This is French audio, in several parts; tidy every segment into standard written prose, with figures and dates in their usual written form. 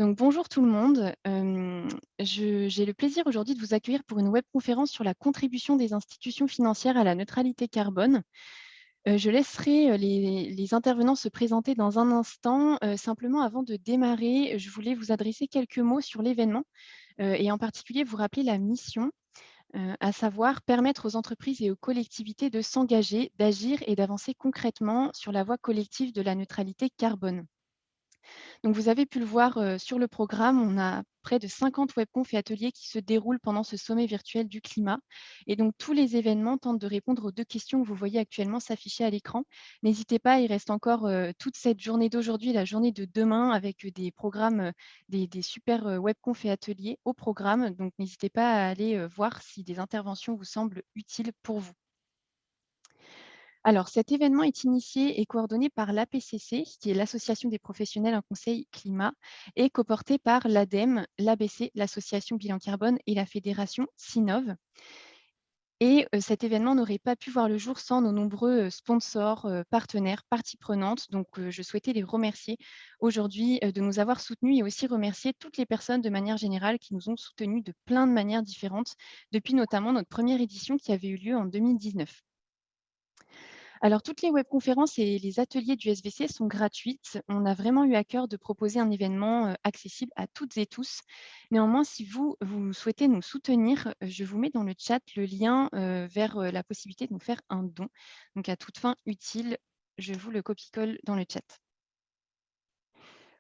Donc, bonjour tout le monde. J'ai le plaisir aujourd'hui de vous accueillir pour une webconférence sur la contribution des institutions financières à la neutralité carbone. Je laisserai les intervenants se présenter dans un instant. Simplement, avant de démarrer, je voulais vous adresser quelques mots sur l'événement et en particulier vous rappeler la mission, à savoir permettre aux entreprises et aux collectivités de s'engager, d'agir et d'avancer concrètement sur la voie collective de la neutralité carbone. Donc, vous avez pu le voir sur le programme, on a près de 50 webconf et ateliers qui se déroulent pendant ce sommet virtuel du climat. Et donc, tous les événements tentent de répondre aux deux questions que vous voyez actuellement s'afficher à l'écran. N'hésitez pas, il reste encore toute cette journée d'aujourd'hui, la journée de demain, avec des programmes, des super webconf et ateliers au programme. Donc, n'hésitez pas à aller voir si des interventions vous semblent utiles pour vous. Alors, cet événement est initié et coordonné par l'APCC, qui est l'Association des professionnels en conseil climat, et coporté par l'ADEME, l'ABC, l'Association Bilan Carbone et la Fédération Sinov. Et cet événement n'aurait pas pu voir le jour sans nos nombreux sponsors, partenaires, parties prenantes. Donc, je souhaitais les remercier aujourd'hui de nous avoir soutenus et aussi remercier toutes les personnes de manière générale qui nous ont soutenus de plein de manières différentes, depuis notamment notre première édition qui avait eu lieu en 2019. Alors, toutes les webconférences et les ateliers du SVC sont gratuites. On a vraiment eu à cœur de proposer un événement accessible à toutes et tous. Néanmoins, si vous souhaitez nous soutenir, je vous mets dans le chat le lien vers la possibilité de nous faire un don. Donc, à toute fin utile, je vous le copie-colle dans le chat.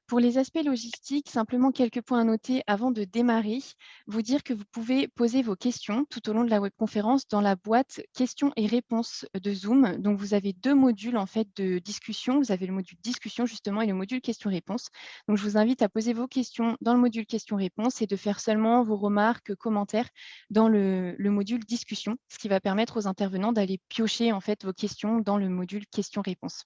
Pour les aspects logistiques, simplement quelques points à noter avant de démarrer. Vous dire que vous pouvez poser vos questions tout au long de la webconférence dans la boîte questions et réponses de Zoom. Donc, vous avez deux modules en fait de discussion. Vous avez le module discussion justement et le module questions-réponses. Donc, je vous invite à poser vos questions dans le module questions-réponses et de faire seulement vos remarques, commentaires dans le module discussion, ce qui va permettre aux intervenants d'aller piocher en fait vos questions dans le module questions-réponses.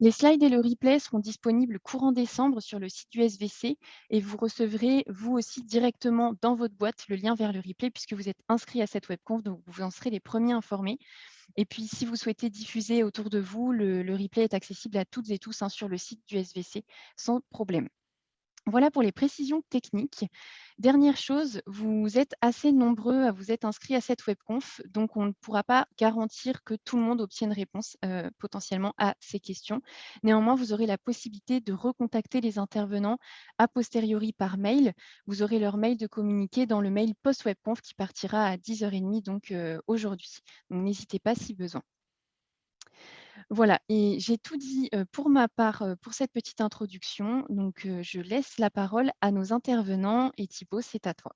Les slides et le replay seront disponibles courant décembre sur le site du SVC et vous recevrez vous aussi directement dans votre boîte le lien vers le replay puisque vous êtes inscrit à cette webconf, donc vous en serez les premiers informés. Et puis, si vous souhaitez diffuser autour de vous, le replay est accessible à toutes et tous sur le site du SVC sans problème. Voilà pour les précisions techniques. Dernière chose, vous êtes assez nombreux à vous être inscrits à cette webconf, donc on ne pourra pas garantir que tout le monde obtienne réponse potentiellement à ces questions. Néanmoins, vous aurez la possibilité de recontacter les intervenants a posteriori par mail. Vous aurez leur mail de communiqué dans le mail post-webconf qui partira à 10h30 donc aujourd'hui. Donc n'hésitez pas si besoin. Voilà, et j'ai tout dit pour ma part pour cette petite introduction. Donc, je laisse la parole à nos intervenants et Thibaut, c'est à toi.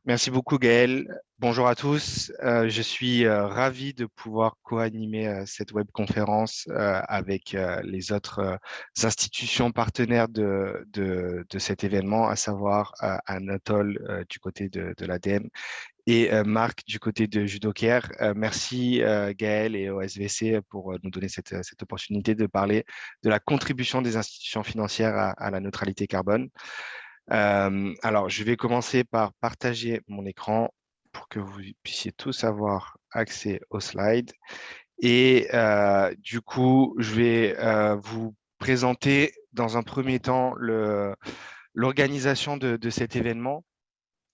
Merci beaucoup, Gaël. Bonjour à tous. Je suis ravi de pouvoir co-animer cette webconférence avec les autres institutions partenaires de cet événement, à savoir Anatole du côté de l'ADEME et Marc du côté de Judocare. Merci Gaël et au SVC pour nous donner cette opportunité de parler de la contribution des institutions financières à la neutralité carbone. Alors, je vais commencer par partager mon écran pour que vous puissiez tous avoir accès aux slides. Et du coup, je vais vous présenter dans un premier temps l'organisation de cet événement.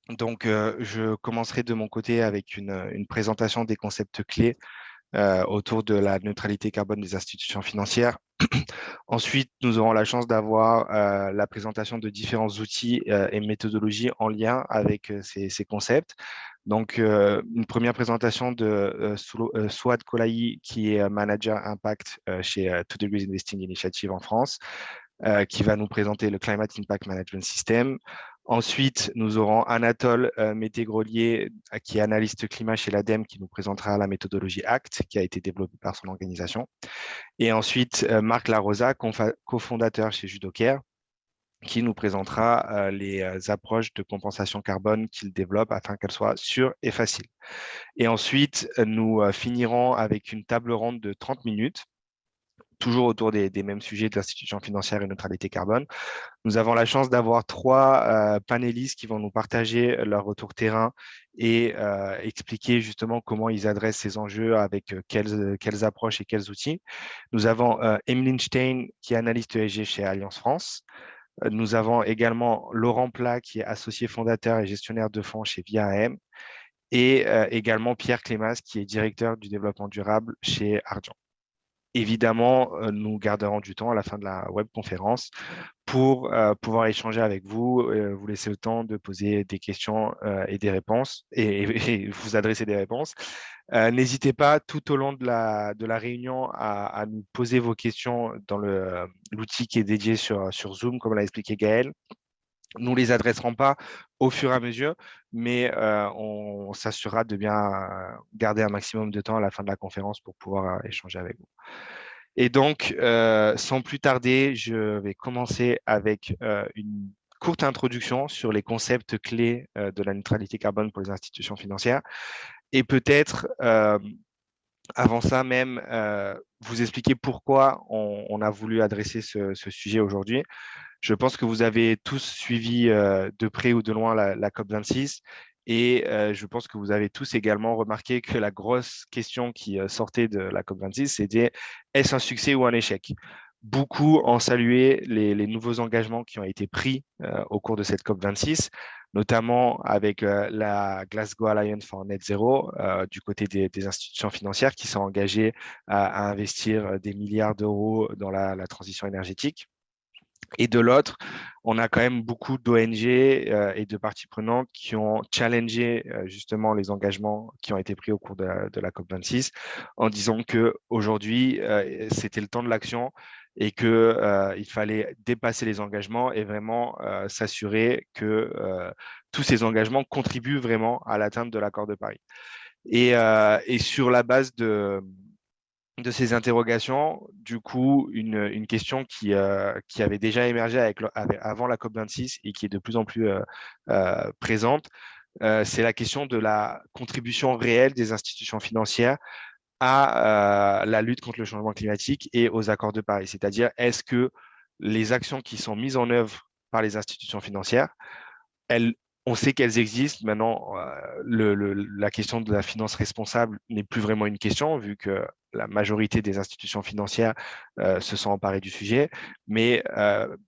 Donc, je commencerai de mon côté avec une présentation des concepts clés autour de la neutralité carbone des institutions financières. Ensuite, nous aurons la chance d'avoir la présentation de différents outils et méthodologies en lien avec ces concepts. Donc, une première présentation de Souad Kolaï, qui est manager impact chez Two Degrees Investing Initiative en France, qui va nous présenter le Climate Impact Management System. Ensuite, nous aurons Anatole Métégrolier, qui est analyste climat chez l'ADEME, qui nous présentera la méthodologie ACT, qui a été développée par son organisation. Et ensuite, Marc Larosa, cofondateur chez Judocare, qui nous présentera les approches de compensation carbone qu'il développe afin qu'elles soient sûres et faciles. Et ensuite, nous finirons avec une table ronde de 30 minutes toujours autour des mêmes sujets de l'institution financière et neutralité carbone. Nous avons la chance d'avoir trois panélistes qui vont nous partager leur retour terrain et expliquer justement comment ils adressent ces enjeux avec quelles approches et quels outils. Nous avons Emeline Stein, qui est analyste ESG chez Alliance France. Nous avons également Laurent Plat, qui est associé fondateur et gestionnaire de fonds chez VIA-AM. Et également Pierre Clémas, qui est directeur du développement durable chez Ardian. Évidemment, nous garderons du temps à la fin de la webconférence pour pouvoir échanger avec vous, vous laisser le temps de poser des questions et des réponses et vous adresser des réponses. N'hésitez pas tout au long de la réunion à nous poser vos questions dans l'outil qui est dédié sur Zoom, comme l'a expliqué Gaël. Nous ne les adresserons pas au fur et à mesure, mais on s'assurera de bien garder un maximum de temps à la fin de la conférence pour pouvoir échanger avec vous. Et donc, sans plus tarder, je vais commencer avec une courte introduction sur les concepts clés de la neutralité carbone pour les institutions financières. Et peut-être, avant ça même, vous expliquer pourquoi on a voulu adresser ce sujet aujourd'hui. Je pense que vous avez tous suivi de près ou de loin la COP26 et je pense que vous avez tous également remarqué que la grosse question qui sortait de la COP26, c'était est-ce un succès ou un échec? Beaucoup ont salué les nouveaux engagements qui ont été pris au cours de cette COP26, notamment avec la Glasgow Alliance for Net Zero du côté des institutions financières qui sont engagées à investir des milliards d'euros dans la transition énergétique. Et de l'autre, on a quand même beaucoup d'ONG et de parties prenantes qui ont challengé justement les engagements qui ont été pris au cours de la COP26 en disant qu'aujourd'hui, c'était le temps de l'action et qu'il fallait dépasser les engagements et vraiment s'assurer que tous ces engagements contribuent vraiment à l'atteinte de l'accord de Paris. Et sur la base de ces interrogations, du coup, une question qui avait déjà émergé avant la COP26 et qui est de plus en plus présente, c'est la question de la contribution réelle des institutions financières à la lutte contre le changement climatique et aux accords de Paris. C'est-à-dire, est-ce que les actions qui sont mises en œuvre par les institutions financières, on sait qu'elles existent. Maintenant, la question de la finance responsable n'est plus vraiment une question, vu que la majorité des institutions financières se sont emparées du sujet. Mais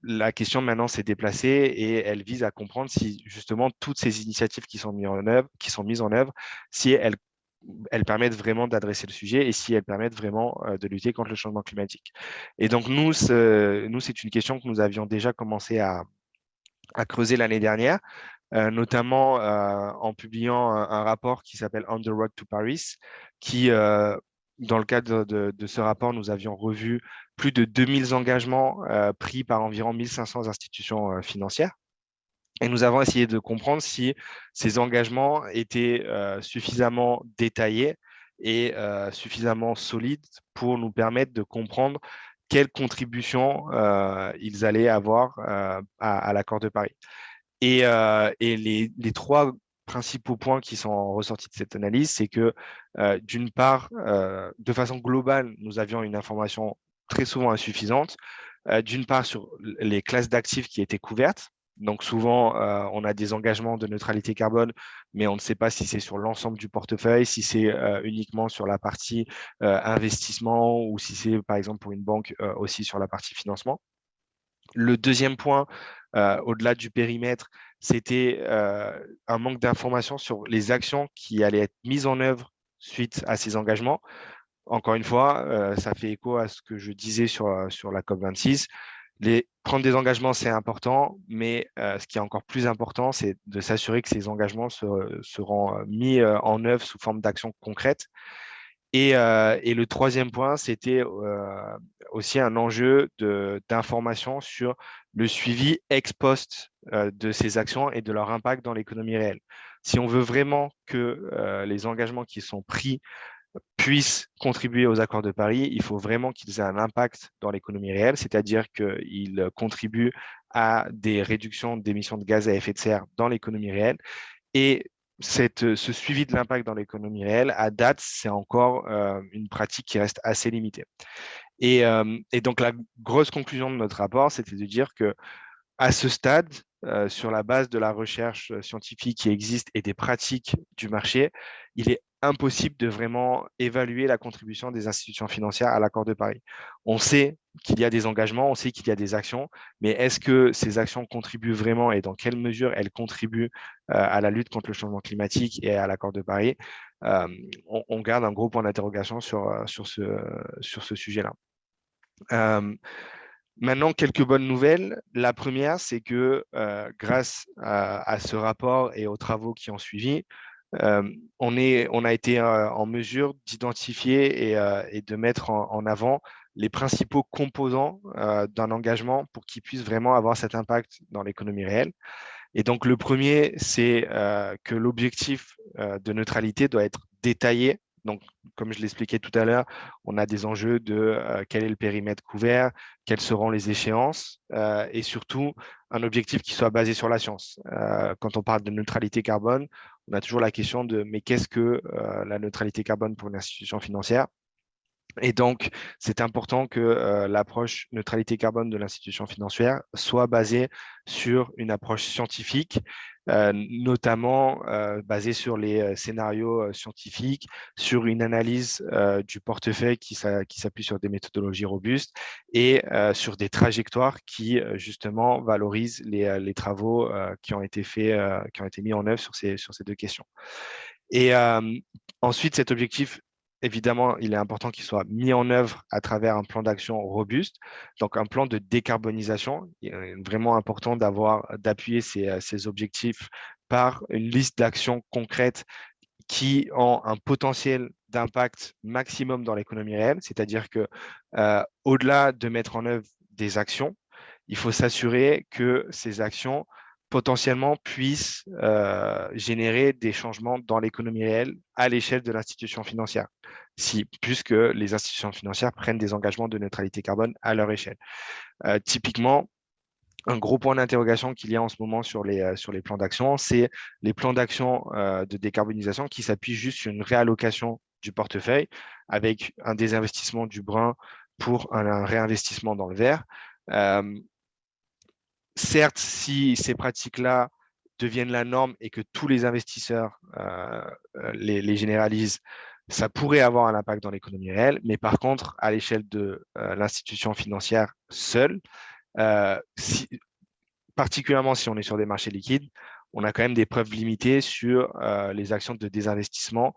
la question maintenant s'est déplacée et elle vise à comprendre si justement toutes ces initiatives qui sont mises en œuvre, si elles permettent vraiment d'adresser le sujet et si elles permettent vraiment de lutter contre le changement climatique. Et donc, nous, c'est une question que nous avions déjà commencé à creuser l'année dernière, notamment en publiant un rapport qui s'appelle On the Road to Paris, qui, dans le cadre de ce rapport, nous avions revu plus de 2000 engagements pris par environ 1500 institutions financières. Et nous avons essayé de comprendre si ces engagements étaient suffisamment détaillés et suffisamment solides pour nous permettre de comprendre quelles contributions ils allaient avoir à l'accord de Paris. Et les trois principaux points qui sont ressortis de cette analyse, c'est que d'une part, de façon globale, nous avions une information très souvent insuffisante, d'une part sur les classes d'actifs qui étaient couvertes. Donc souvent, on a des engagements de neutralité carbone, mais on ne sait pas si c'est sur l'ensemble du portefeuille, si c'est uniquement sur la partie investissement ou si c'est, par exemple, pour une banque aussi sur la partie financement. Le deuxième point, au-delà du périmètre, c'était un manque d'informations sur les actions qui allaient être mises en œuvre suite à ces engagements. Encore une fois, ça fait écho à ce que je disais sur la COP26. Prendre des engagements, c'est important, mais ce qui est encore plus important, c'est de s'assurer que ces engagements seront mis en œuvre sous forme d'actions concrètes. Et le troisième point, c'était aussi un enjeu d'information sur le suivi ex post de ces actions et de leur impact dans l'économie réelle. Si on veut vraiment que les engagements qui sont pris puissent contribuer aux accords de Paris, il faut vraiment qu'ils aient un impact dans l'économie réelle, c'est-à-dire qu'ils contribuent à des réductions d'émissions de gaz à effet de serre dans l'économie réelle. Et ce suivi de l'impact dans l'économie réelle, à date, c'est encore une pratique qui reste assez limitée. Et donc, la grosse conclusion de notre rapport, c'était de dire que à ce stade, sur la base de la recherche scientifique qui existe et des pratiques du marché, il est impossible de vraiment évaluer la contribution des institutions financières à l'accord de Paris. On sait qu'il y a des engagements, on sait qu'il y a des actions, mais est-ce que ces actions contribuent vraiment et dans quelle mesure elles contribuent à la lutte contre le changement climatique et à l'accord de Paris? On garde un gros point d'interrogation sur ce sujet-là. Maintenant, quelques bonnes nouvelles. La première, c'est que grâce à ce rapport et aux travaux qui ont suivi, on a été en mesure d'identifier et de mettre en avant les principaux composants d'un engagement pour qu'il puisse vraiment avoir cet impact dans l'économie réelle. Et donc, le premier, c'est que l'objectif de neutralité doit être détaillé. Donc, comme je l'expliquais tout à l'heure, on a des enjeux de quel est le périmètre couvert, quelles seront les échéances et surtout un objectif qui soit basé sur la science. Quand on parle de neutralité carbone, on a toujours la question de mais qu'est-ce que la neutralité carbone pour une institution financière? Et donc, c'est important que l'approche neutralité carbone de l'institution financière soit basée sur une approche scientifique, notamment basée sur les scénarios scientifiques, sur une analyse du portefeuille qui s'appuie sur des méthodologies robustes et sur des trajectoires qui, justement, valorisent les travaux qui ont été faits, qui ont été mis en œuvre sur ces deux questions. Et ensuite, cet objectif, évidemment, il est important qu'il soit mis en œuvre à travers un plan d'action robuste, donc un plan de décarbonisation. Il est vraiment important d'appuyer ces objectifs par une liste d'actions concrètes qui ont un potentiel d'impact maximum dans l'économie réelle, c'est-à-dire que au-delà de mettre en œuvre des actions, il faut s'assurer que ces actions potentiellement puissent générer des changements dans l'économie réelle à l'échelle de l'institution financière, puisque les institutions financières prennent des engagements de neutralité carbone à leur échelle. Typiquement, un gros point d'interrogation qu'il y a en ce moment sur les plans d'action, c'est les plans d'action de décarbonisation qui s'appuient juste sur une réallocation du portefeuille avec un désinvestissement du brun pour un réinvestissement dans le vert. Certes, si ces pratiques-là deviennent la norme et que tous les investisseurs les généralisent, ça pourrait avoir un impact dans l'économie réelle, mais par contre, à l'échelle de l'institution financière seule, particulièrement si on est sur des marchés liquides, on a quand même des preuves limitées sur les actions de désinvestissement,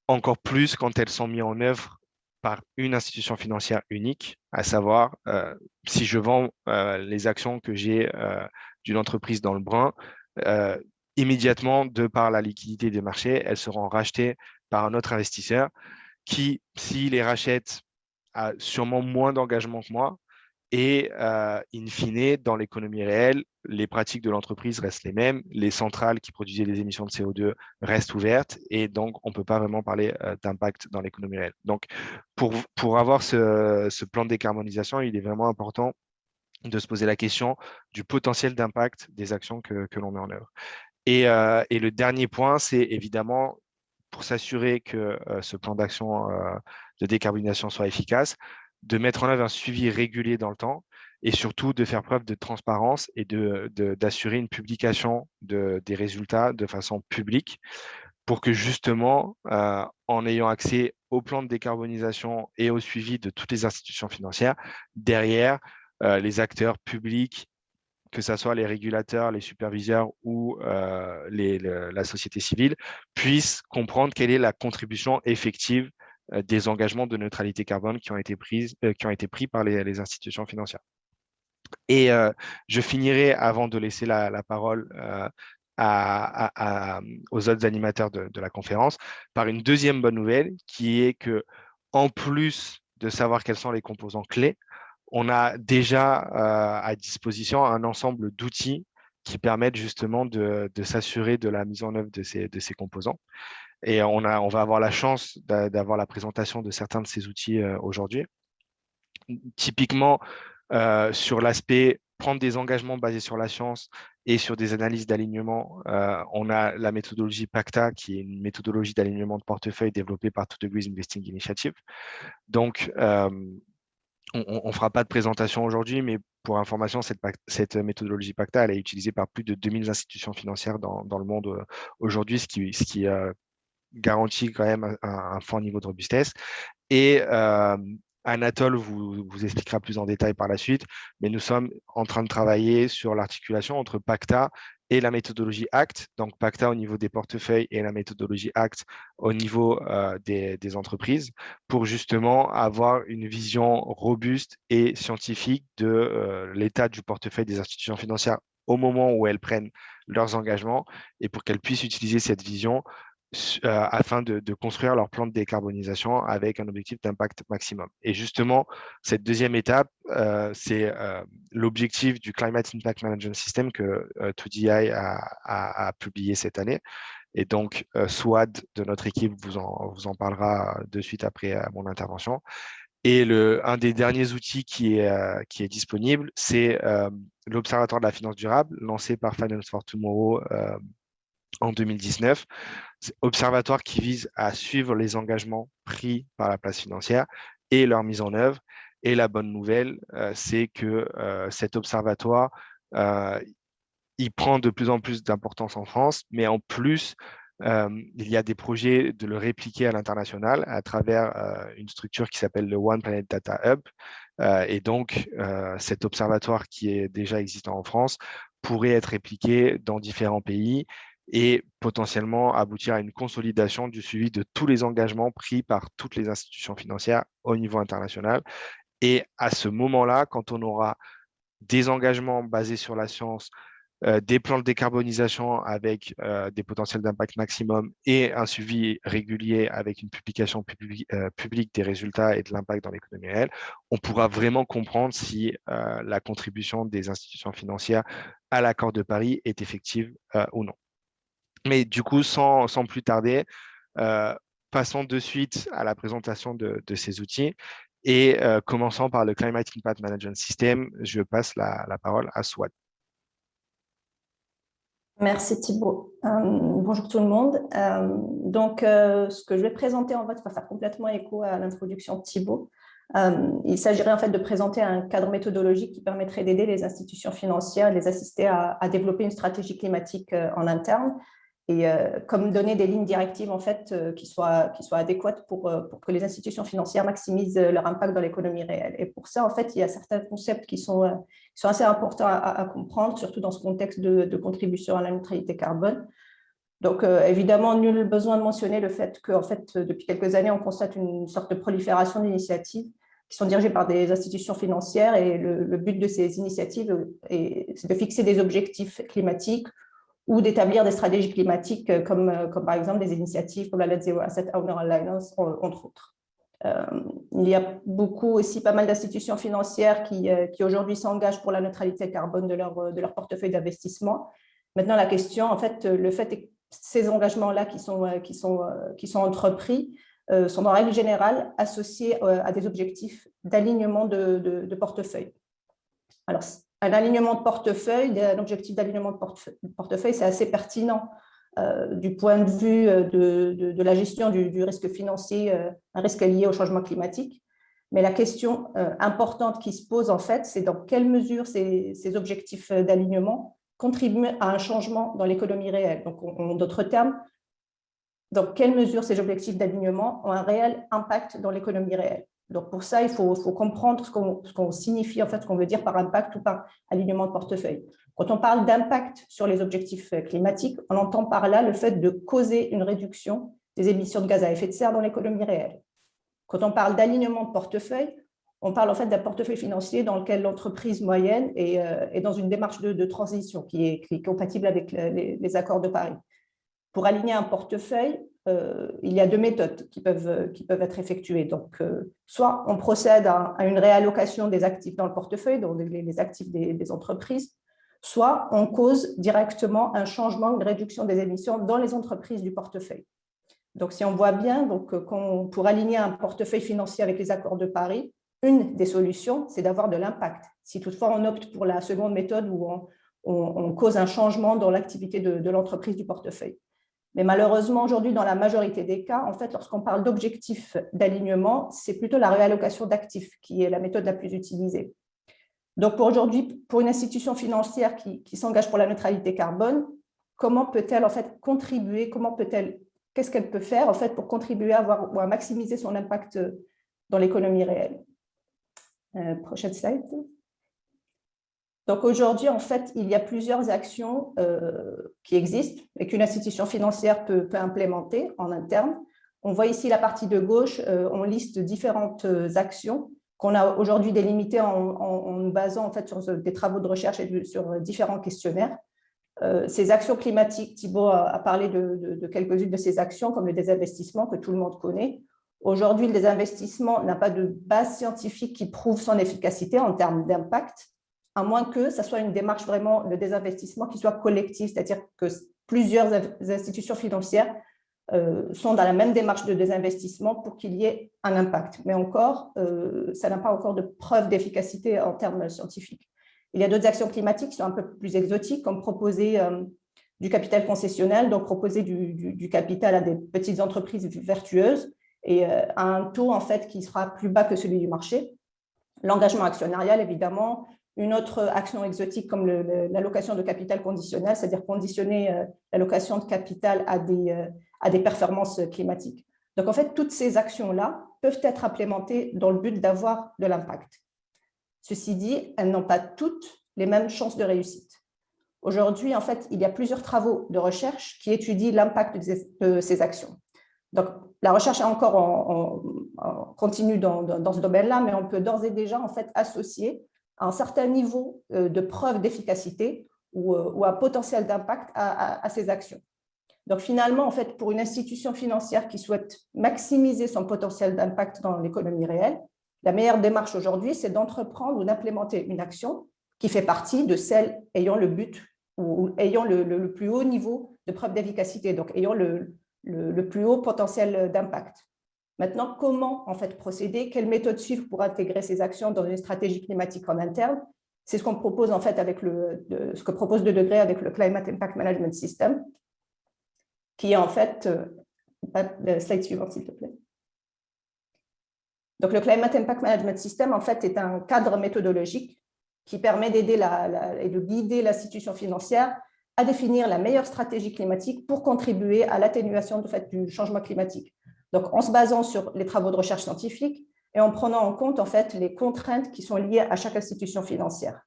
encore plus quand elles sont mises en œuvre par une institution financière unique, à savoir si je vends les actions que j'ai d'une entreprise dans le brun, immédiatement, de par la liquidité des marchés, elles seront rachetées par un autre investisseur qui, s'il les rachète, a sûrement moins d'engagement que moi, et in fine, dans l'économie réelle, les pratiques de l'entreprise restent les mêmes. Les centrales qui produisaient des émissions de CO2 restent ouvertes et donc on ne peut pas vraiment parler d'impact dans l'économie réelle. Donc, pour avoir ce plan de décarbonisation, il est vraiment important de se poser la question du potentiel d'impact des actions que l'on met en œuvre. Et le dernier point, c'est évidemment pour s'assurer que ce plan d'action de décarbonisation soit efficace, de mettre en œuvre un suivi régulier dans le temps et surtout de faire preuve de transparence et d'assurer une publication des résultats de façon publique pour que justement, en ayant accès au plan de décarbonisation et au suivi de toutes les institutions financières, derrière, les acteurs publics, que ce soit les régulateurs, les superviseurs ou la société civile, puissent comprendre quelle est la contribution effective des engagements de neutralité carbone qui ont été pris par les institutions financières. Et je finirai, avant de laisser la parole aux autres animateurs de la conférence, par une deuxième bonne nouvelle, qui est que, en plus de savoir quels sont les composants clés, on a déjà à disposition un ensemble d'outils qui permettent justement de s'assurer de la mise en œuvre de ces composants. Et on va avoir la chance d'avoir la présentation de certains de ces outils aujourd'hui. Typiquement, sur l'aspect prendre des engagements basés sur la science et sur des analyses d'alignement, on a la méthodologie PACTA, qui est une méthodologie d'alignement de portefeuille développée par To Degrees Investing Initiative. Donc, on ne fera pas de présentation aujourd'hui, mais pour information, cette méthodologie PACTA, elle est utilisée par plus de 2000 institutions financières dans le monde aujourd'hui, ce qui garantit quand même un fort niveau de robustesse. Et Anatole vous expliquera plus en détail par la suite, mais nous sommes en train de travailler sur l'articulation entre PACTA et la méthodologie ACT, donc PACTA au niveau des portefeuilles et la méthodologie ACT au niveau des entreprises, pour justement avoir une vision robuste et scientifique de l'état du portefeuille des institutions financières au moment où elles prennent leurs engagements et pour qu'elles puissent utiliser cette vision afin de construire leur plan de décarbonisation avec un objectif d'impact maximum. Et justement, cette deuxième étape, c'est l'objectif du Climate Impact Management System que 2DI a publié cette année. Et donc, Swad de notre équipe vous en parlera de suite après mon intervention. Et un des derniers outils qui est disponible, c'est l'Observatoire de la finance durable, lancé par Finance for Tomorrow en 2019. Observatoire qui vise à suivre les engagements pris par la place financière et leur mise en œuvre. Et la bonne nouvelle, c'est que cet observatoire, il prend de plus en plus d'importance en France, mais en plus, il y a des projets de le répliquer à l'international à travers une structure qui s'appelle le One Planet Data Hub. Et donc, cet observatoire qui est déjà existant en France pourrait être répliqué dans différents pays et potentiellement aboutir à une consolidation du suivi de tous les engagements pris par toutes les institutions financières au niveau international. Et à ce moment-là, quand on aura des engagements basés sur la science, des plans de décarbonisation avec des potentiels d'impact maximum et un suivi régulier avec une publication publique des résultats et de l'impact dans l'économie réelle, on pourra vraiment comprendre si la contribution des institutions financières à l'accord de Paris est effective ou non. Mais du coup, sans plus tarder, euh, passons de suite à la présentation de ces outils et commençant par le Climate Impact Management System, je passe la parole à Swad. Merci Thibault. Bonjour tout le monde. Ce que je vais présenter en fait va faire complètement écho à l'introduction de Thibault. Il s'agirait en fait de présenter un cadre méthodologique qui permettrait d'aider les institutions financières et de les assister à développer une stratégie climatique en interne et comme donner des lignes directives en fait qui soient adéquates pour que les institutions financières maximisent leur impact dans l'économie réelle. Et pour ça en fait il y a certains concepts qui sont assez importants à comprendre, surtout dans ce contexte de contribution à la neutralité carbone. Donc, évidemment, nul besoin de mentionner le fait que, en fait, depuis quelques années, on constate une sorte de prolifération d'initiatives qui sont dirigées par des institutions financières et le but de ces initiatives, c'est de fixer des objectifs climatiques ou d'établir des stratégies climatiques comme par exemple des initiatives comme la Net Zero Asset Owner Alliance, entre autres. Il y a pas mal d'institutions financières qui aujourd'hui s'engagent pour la neutralité carbone de leur portefeuille d'investissement. Maintenant, la question, en fait, le fait est que ces engagements-là qui sont entrepris sont en règle générale associés à des objectifs d'alignement de portefeuille. Alors, un alignement de portefeuille, un objectif d'alignement de portefeuille, c'est assez pertinent du point de vue de la gestion du risque financier, un risque lié au changement climatique. Mais la question importante qui se pose, en fait, c'est dans quelle mesure ces objectifs d'alignement contribuent à un changement dans l'économie réelle. Donc, en d'autres termes, dans quelle mesure ces objectifs d'alignement ont un réel impact dans l'économie réelle. Donc, pour ça, il faut comprendre ce qu'on signifie, en fait, ce qu'on veut dire par impact ou par alignement de portefeuille. Quand on parle d'impact sur les objectifs climatiques, on entend par là le fait de causer une réduction des émissions de gaz à effet de serre dans l'économie réelle. Quand on parle d'alignement de portefeuille, on parle en fait d'un portefeuille financier dans lequel l'entreprise moyenne est dans une démarche de transition qui est compatible avec les accords de Paris. Pour aligner un portefeuille, il y a deux méthodes qui peuvent être effectuées. Donc, soit on procède à une réallocation des actifs dans le portefeuille, donc les actifs des entreprises, soit on cause directement un changement, une réduction des émissions dans les entreprises du portefeuille. Donc, si on voit bien, donc, pour aligner un portefeuille financier avec les accords de Paris, une des solutions, c'est d'avoir de l'impact. Si toutefois on opte pour la seconde méthode où on cause un changement dans l'activité de l'entreprise du portefeuille. Mais malheureusement, aujourd'hui, dans la majorité des cas, en fait, lorsqu'on parle d'objectifs d'alignement, c'est plutôt la réallocation d'actifs qui est la méthode la plus utilisée. Donc, aujourd'hui, pour une institution financière qui s'engage pour la neutralité carbone, comment peut-elle en fait contribuer, qu'est-ce qu'elle peut faire en fait pour contribuer ou à maximiser son impact dans l'économie réelle? Prochaine slide. Donc aujourd'hui, en fait, il y a plusieurs actions qui existent et qu'une institution financière peut implémenter en interne. On voit ici la partie de gauche, on liste différentes actions qu'on a aujourd'hui délimitées en nous basant en fait sur des travaux de recherche et sur différents questionnaires. Ces actions climatiques, Thibault a parlé de quelques-unes de ces actions, comme le désinvestissement que tout le monde connaît. Aujourd'hui, le désinvestissement n'a pas de base scientifique qui prouve son efficacité en termes d'impact, à moins que ça soit une démarche vraiment de désinvestissement qui soit collective, c'est-à-dire que plusieurs institutions financières sont dans la même démarche de désinvestissement pour qu'il y ait un impact. Mais encore, ça n'a pas encore de preuve d'efficacité en termes scientifiques. Il y a d'autres actions climatiques qui sont un peu plus exotiques, comme proposer du capital concessionnel, donc proposer du capital à des petites entreprises vertueuses et à un taux en fait qui sera plus bas que celui du marché. L'engagement actionnarial, évidemment. Une autre action exotique comme l'allocation de capital conditionnel, c'est-à-dire conditionner l'allocation de capital à des performances climatiques. Donc, en fait, toutes ces actions-là peuvent être implémentées dans le but d'avoir de l'impact. Ceci dit, elles n'ont pas toutes les mêmes chances de réussite. Aujourd'hui, en fait, il y a plusieurs travaux de recherche qui étudient l'impact de ces actions. Donc, la recherche est encore en continue dans ce domaine-là, mais on peut d'ores et déjà en fait, associer un certain niveau de preuve d'efficacité ou un potentiel d'impact à ces actions. Donc, finalement, en fait, pour une institution financière qui souhaite maximiser son potentiel d'impact dans l'économie réelle, la meilleure démarche aujourd'hui, c'est d'entreprendre ou d'implémenter une action qui fait partie de celles ayant le but ou ayant le plus haut niveau de preuve d'efficacité, donc ayant le plus haut potentiel d'impact. Maintenant, comment en fait procéder? Quelle méthode suivre pour intégrer ces actions dans une stratégie climatique en interne? C'est ce qu'on propose en fait avec ce que propose 2 degrés avec le Climate Impact Management System, qui est en fait, slide suivante s'il te plaît. Donc le Climate Impact Management System en fait est un cadre méthodologique qui permet d'aider et de guider l'institution financière à définir la meilleure stratégie climatique pour contribuer à l'atténuation du changement climatique. Donc, en se basant sur les travaux de recherche scientifique et en prenant en compte en fait, les contraintes qui sont liées à chaque institution financière.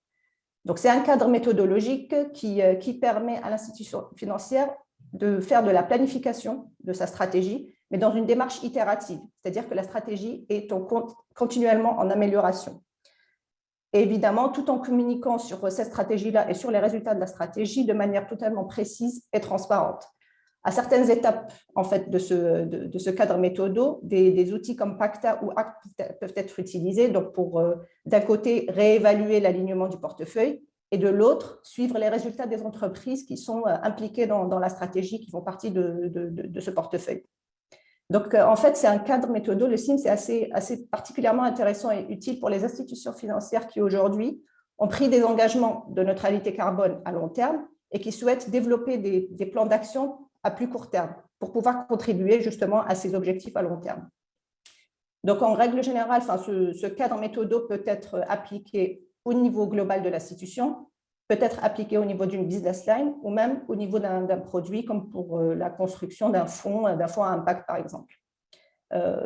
Donc, c'est un cadre méthodologique qui permet à l'institution financière de faire de la planification de sa stratégie, mais dans une démarche itérative, c'est-à-dire que la stratégie est continuellement en amélioration. Et évidemment, tout en communiquant sur cette stratégie-là et sur les résultats de la stratégie de manière totalement précise et transparente. À certaines étapes en fait, de ce cadre méthodo, des outils comme Pacta ou ACT peuvent être utilisés donc pour, d'un côté, réévaluer l'alignement du portefeuille et de l'autre, suivre les résultats des entreprises qui sont impliquées dans la stratégie, qui font partie de ce portefeuille. Donc, en fait, c'est un cadre méthodo. Le CIM, c'est assez particulièrement intéressant et utile pour les institutions financières qui, aujourd'hui, ont pris des engagements de neutralité carbone à long terme et qui souhaitent développer des plans d'action à plus court terme pour pouvoir contribuer justement à ces objectifs à long terme. Donc, en règle générale, ce cadre méthodo peut être appliqué au niveau global de l'institution, peut être appliqué au niveau d'une business line ou même au niveau d'un produit, comme pour la construction d'un fonds à impact, par exemple.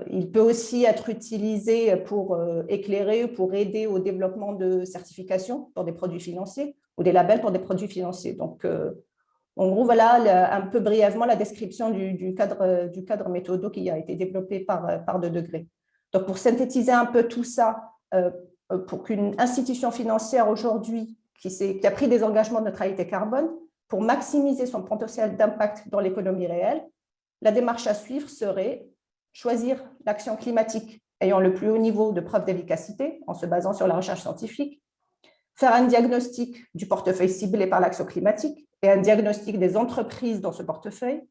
Il peut aussi être utilisé pour éclairer, pour aider au développement de certifications pour des produits financiers ou des labels pour des produits financiers. Donc, en gros, voilà un peu brièvement la description du cadre méthodo qui a été développé par 2 degrés. Donc, pour synthétiser un peu tout ça, pour qu'une institution financière aujourd'hui qui a pris des engagements de neutralité carbone, pour maximiser son potentiel d'impact dans l'économie réelle, la démarche à suivre serait choisir l'action climatique ayant le plus haut niveau de preuve d'efficacité en se basant sur la recherche scientifique, faire un diagnostic du portefeuille ciblé par l'action climatique et un diagnostic des entreprises dans ce portefeuille,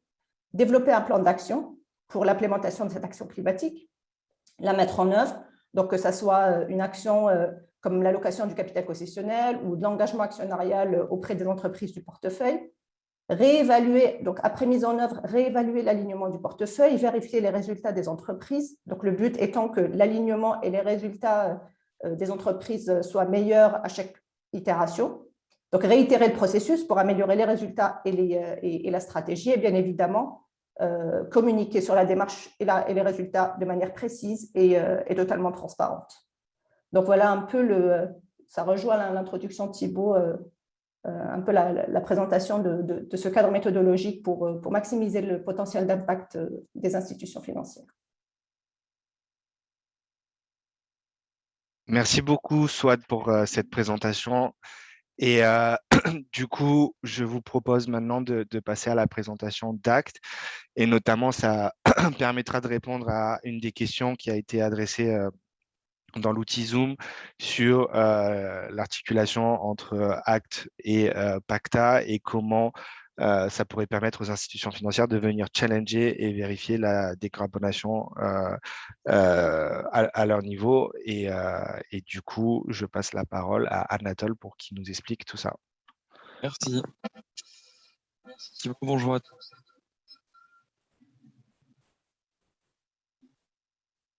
développer un plan d'action pour l'implémentation de cette action climatique, la mettre en œuvre, donc que ce soit une action comme l'allocation du capital concessionnel ou de l'engagement actionnarial auprès des entreprises du portefeuille, réévaluer, donc après mise en œuvre, réévaluer l'alignement du portefeuille, vérifier les résultats des entreprises. Donc le but étant que l'alignement et les résultats des entreprises soient meilleurs à chaque itération. Donc réitérer le processus pour améliorer les résultats et la stratégie, et bien évidemment communiquer sur la démarche et les résultats de manière précise et totalement transparente. Donc voilà un peu ça rejoint l'introduction de Thibaut, un peu la présentation de ce cadre méthodologique pour maximiser le potentiel d'impact des institutions financières. Merci beaucoup, Swad, pour cette présentation. Et du coup, je vous propose maintenant de passer à la présentation d'Act. Et notamment, ça permettra de répondre à une des questions qui a été adressée dans l'outil Zoom sur l'articulation entre Act et Pacta et comment ça pourrait permettre aux institutions financières de venir challenger et vérifier la décarbonation à leur niveau. Et du coup, je passe la parole à Anatole pour qu'il nous explique tout ça. Merci. Merci beaucoup. Bonjour à tous.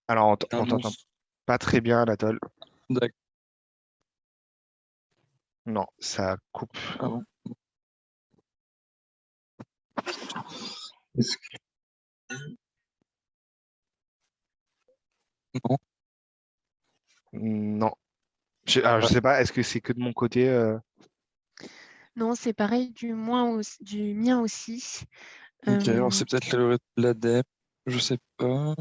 Alors, on t'entend pas très bien, Anatole. D'accord. Non, ça coupe. Ah bon. Non. Non. Alors, je sais pas, est-ce que c'est que de mon côté Non, c'est pareil du mien aussi. Ok, alors c'est peut-être l'ADEME, je sais pas.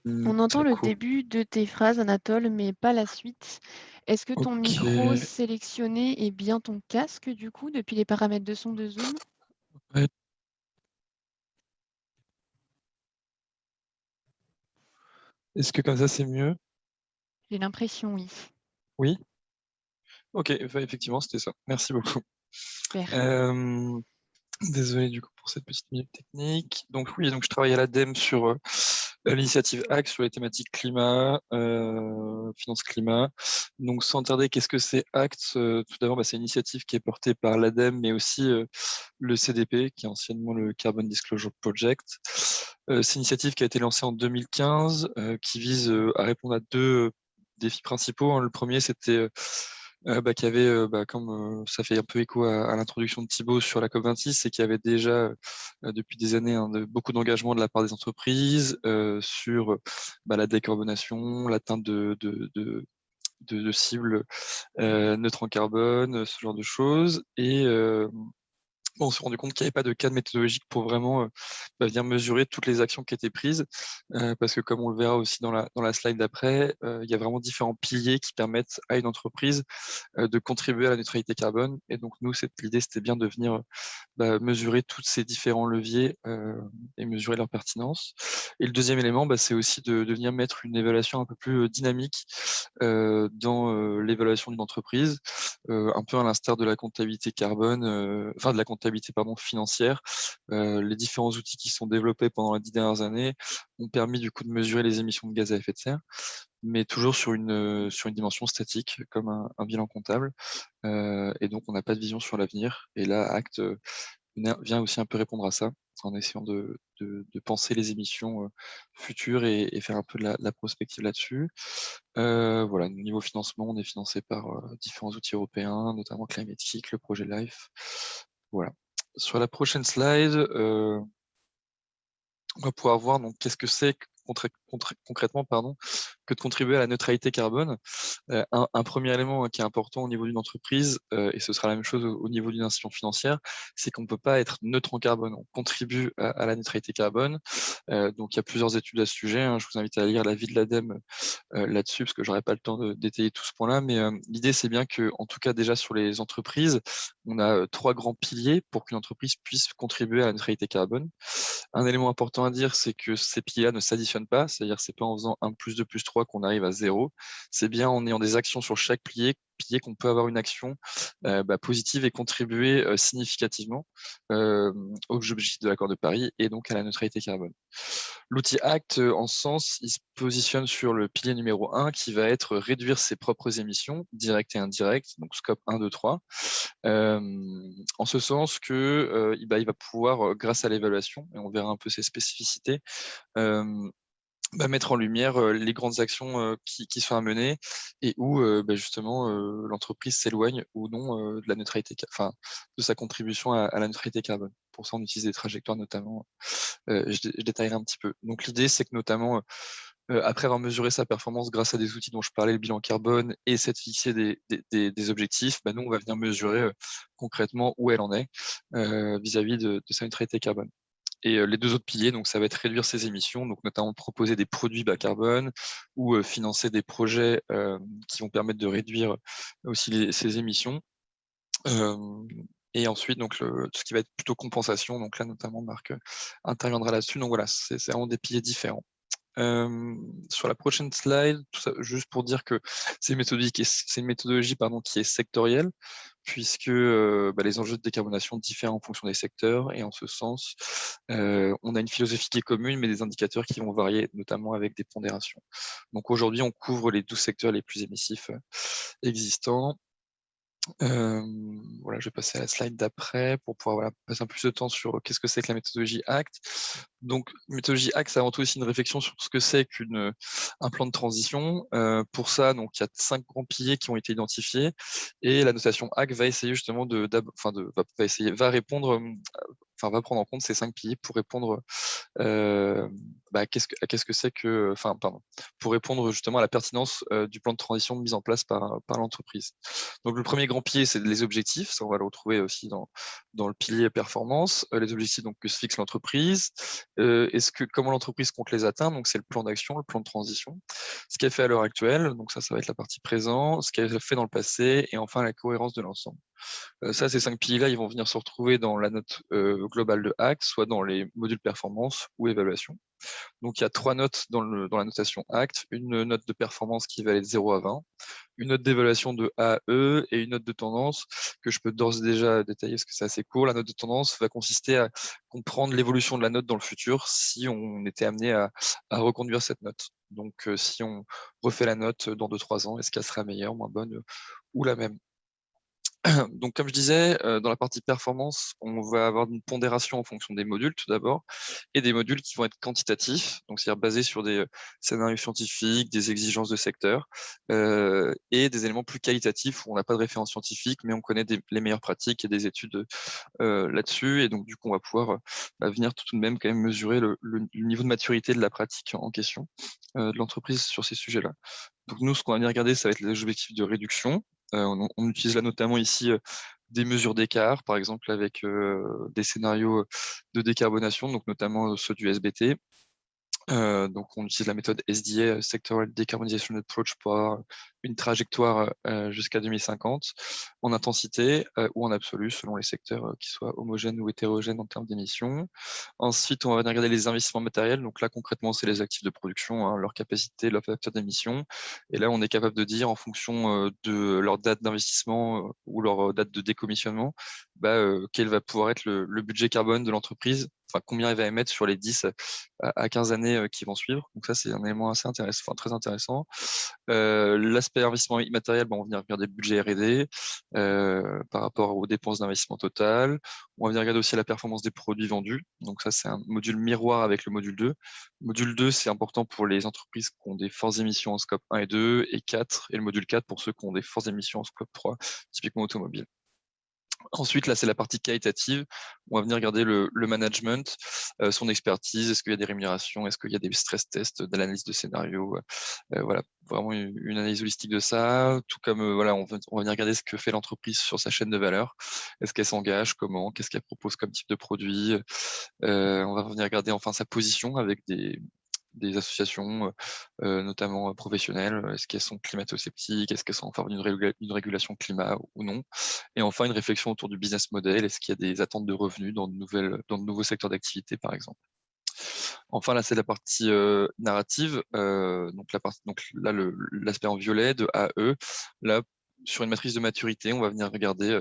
On entend C'est le cool. début de tes phrases, Anatole, mais pas la suite. Est-ce que ton micro sélectionné est bien ton casque, du coup, depuis les paramètres de son de Zoom? Ouais. Est-ce que comme ça c'est mieux? J'ai l'impression, oui. Oui. Ok, effectivement, c'était ça. Merci beaucoup. Super. Désolé du coup pour cette petite minute technique. Donc oui, donc je travaille à l'ADEME sur l'initiative ACT sur les thématiques climat, finance climat. Donc sans tarder, qu'est-ce que c'est ACT? Tout d'abord, c'est une initiative qui est portée par l'ADEME, mais aussi le CDP, qui est anciennement le Carbon Disclosure Project. C'est une initiative qui a été lancée en 2015, qui vise à répondre à deux défis principaux, hein. Le premier, c'était qu'il y avait, comme ça fait un peu écho à l'introduction de Thibaut sur la COP26, c'est qu'il y avait déjà depuis des années beaucoup d'engagement de la part des entreprises sur la décarbonation, l'atteinte de cibles neutres en carbone, ce genre de choses. Et on s'est rendu compte qu'il n'y avait pas de cadre méthodologique pour vraiment venir mesurer toutes les actions qui étaient prises, parce que comme on le verra aussi dans la slide d'après, il y a vraiment différents piliers qui permettent à une entreprise de contribuer à la neutralité carbone. Et donc nous, l'idée, c'était bien de venir mesurer tous ces différents leviers et mesurer leur pertinence. Et le deuxième élément, c'est aussi de venir mettre une évaluation un peu plus dynamique dans l'évaluation d'une entreprise, un peu à l'instar de la comptabilité carbone, de la comptabilité financière. Les différents outils qui sont développés pendant les 10 dernières années ont permis du coup de mesurer les émissions de gaz à effet de serre, mais toujours sur une dimension statique, comme un bilan comptable. Et donc, on n'a pas de vision sur l'avenir. Et là, ACT vient aussi un peu répondre à ça, en essayant de penser les émissions futures et faire un peu de la prospective là-dessus. Voilà, niveau financement, on est financé par différents outils européens, notamment Climatic, le projet LIFE. Voilà. Sur la prochaine slide, on va pouvoir voir donc qu'est-ce que c'est concrètement que de contribuer à la neutralité carbone. Un premier élément qui est important au niveau d'une entreprise, et ce sera la même chose au niveau d'une institution financière, c'est qu'on ne peut pas être neutre en carbone. On contribue à la neutralité carbone. Donc il y a plusieurs études à ce sujet, hein. Je vous invite à lire l'avis de l'ADEME là-dessus, parce que j'aurais pas le temps de détailler tout ce point-là, mais l'idée c'est bien que, en tout cas déjà sur les entreprises, on a trois grands piliers pour qu'une entreprise puisse contribuer à la neutralité carbone. Un élément important à dire, c'est que ces piliers ne s'additionnent pas, c'est-à-dire c'est pas en faisant 1 + 2 + 3 qu'on arrive à 0, c'est bien en ayant des actions sur chaque pilier qu'on peut avoir une action positive et contribuer significativement aux objectifs de l'accord de Paris et donc à la neutralité carbone. L'outil Act, en ce sens, il se positionne sur le pilier numéro 1 qui va être réduire ses propres émissions, directes et indirectes, donc scope 1, 2, 3. En ce sens que il va pouvoir, grâce à l'évaluation, et on verra un peu ses spécificités, mettre en lumière les grandes actions qui sont à mener et où justement l'entreprise s'éloigne ou non de la neutralité, enfin de sa contribution à la neutralité carbone. Pour ça, on utilise des trajectoires notamment. Je détaillerai un petit peu. Donc l'idée, c'est que notamment après avoir mesuré sa performance grâce à des outils dont je parlais, le bilan carbone, et s'être fixé des objectifs, nous, on va venir mesurer concrètement où elle en est vis-à-vis de sa neutralité carbone. Et les deux autres piliers, donc ça va être réduire ses émissions, donc notamment proposer des produits bas carbone ou financer des projets qui vont permettre de réduire aussi ses émissions. Et ensuite, donc tout ce qui va être plutôt compensation, donc là notamment Marc interviendra là-dessus. Donc voilà, c'est vraiment des piliers différents. Sur la prochaine slide, tout ça, juste pour dire que c'est une méthodologie qui est sectorielle, puisque les enjeux de décarbonation diffèrent en fonction des secteurs, et en ce sens, on a une philosophie qui est commune, mais des indicateurs qui vont varier, notamment avec des pondérations. Donc aujourd'hui, on couvre les 12 secteurs les plus émissifs existants. Je vais passer à la slide d'après pour pouvoir passer un peu plus de temps sur qu'est-ce que c'est que la méthodologie ACT. Donc, méthodologie ACT, c'est avant tout aussi une réflexion sur ce que c'est qu'un plan de transition. Pour ça, donc, il y a 5 grands piliers qui ont été identifiés, et la notation ACT va essayer justement va prendre en compte ces 5 piliers pour répondre qu'est-ce que c'est que, pour répondre justement à la pertinence du plan de transition mis en place par l'entreprise. Donc le premier grand pilier, c'est les objectifs. Ça, on va le retrouver aussi dans le pilier performance. Les objectifs donc que se fixe l'entreprise. Comment l'entreprise compte les atteindre. Donc c'est le plan d'action, le plan de transition. Ce qu'elle fait à l'heure actuelle. Donc ça va être la partie présent. Ce qu'elle fait dans le passé, et enfin la cohérence de l'ensemble. Ces 5 piliers-là, ils vont venir se retrouver dans la note globale de ACT, soit dans les modules performance ou évaluation. Donc il y a 3 notes dans la notation ACT, une note de performance qui va aller de 0 à 20, une note d'évaluation de A à E et une note de tendance que je peux d'ores et déjà détailler parce que c'est assez court. La note de tendance va consister à comprendre l'évolution de la note dans le futur si on était amené à reconduire cette note. Donc si on refait la note dans 2-3 ans, est-ce qu'elle sera meilleure, moins bonne ou la même? Donc, comme je disais, dans la partie performance, on va avoir une pondération en fonction des modules tout d'abord, et des modules qui vont être quantitatifs, donc c'est-à-dire basés sur des scénarios scientifiques, des exigences de secteur, et des éléments plus qualitatifs où on n'a pas de référence scientifique, mais on connaît les meilleures pratiques et des études là-dessus, et donc du coup on va pouvoir venir tout de même quand même mesurer le niveau de maturité de la pratique en question de l'entreprise sur ces sujets-là. Donc nous, ce qu'on va venir regarder, ça va être les objectifs de réduction. On utilise là notamment ici des mesures d'écart, par exemple avec des scénarios de décarbonation, donc notamment ceux du SBT. Donc on utilise la méthode SDA, Sectoral Decarbonization Approach, pour avoir une trajectoire jusqu'à 2050 en intensité ou en absolu selon les secteurs qui soient homogènes ou hétérogènes en termes d'émissions. Ensuite, on va venir regarder les investissements matériels. Donc là, concrètement, c'est les actifs de production, leur capacité, leur facteur d'émission. Et là, on est capable de dire en fonction de leur date d'investissement ou leur date de décommissionnement, quel va pouvoir être le budget carbone de l'entreprise, enfin combien elle va émettre sur les 10 à 15 années qui vont suivre. Donc ça, c'est un élément assez intéressant, enfin, très intéressant. L'aspect investissement immatériel, on va venir regarder le budget R&D par rapport aux dépenses d'investissement total. On va venir regarder aussi la performance des produits vendus. Donc ça, c'est un module miroir avec le module 2. Le module 2, c'est important pour les entreprises qui ont des fortes émissions en scope 1 et 2 et 4, et le module 4 pour ceux qui ont des fortes émissions en scope 3, typiquement automobile. Ensuite, là, c'est la partie qualitative. On va venir regarder le management, son expertise. Est-ce qu'il y a des rémunérations? Est-ce qu'il y a des stress tests, de l'analyse de scénarios? Voilà, vraiment une analyse holistique de ça. Tout comme, on va venir regarder ce que fait l'entreprise sur sa chaîne de valeur. Est-ce qu'elle s'engage? Comment? Qu'est-ce qu'elle propose comme type de produit? On va venir regarder enfin sa position avec des associations, notamment professionnelles. Est-ce qu'elles sont climato-sceptiques? Est-ce qu'elles sont en faveur d'une régulation climat ou non? Et enfin, une réflexion autour du business model. Est-ce qu'il y a des attentes de revenus dans de nouveaux secteurs d'activité, par exemple? Enfin, là, c'est la partie narrative. Donc là, l'aspect en violet de A, E. Là, sur une matrice de maturité, on va venir regarder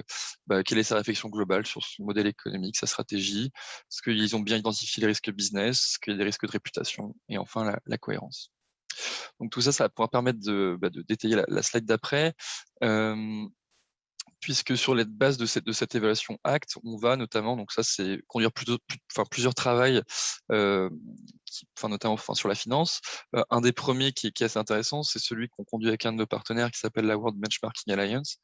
quelle est sa réflexion globale sur son modèle économique, sa stratégie, est-ce qu'ils ont bien identifié les risques business, est-ce qu'il y a des risques de réputation, et enfin la cohérence. Donc tout ça, ça va pouvoir permettre de détailler la slide d'après. Puisque sur les bases de cette évaluation ACT, on va notamment, donc ça c'est conduire plusieurs travails, notamment sur la finance. Un des premiers qui est assez intéressant, c'est celui qu'on conduit avec un de nos partenaires qui s'appelle la World Benchmarking Alliance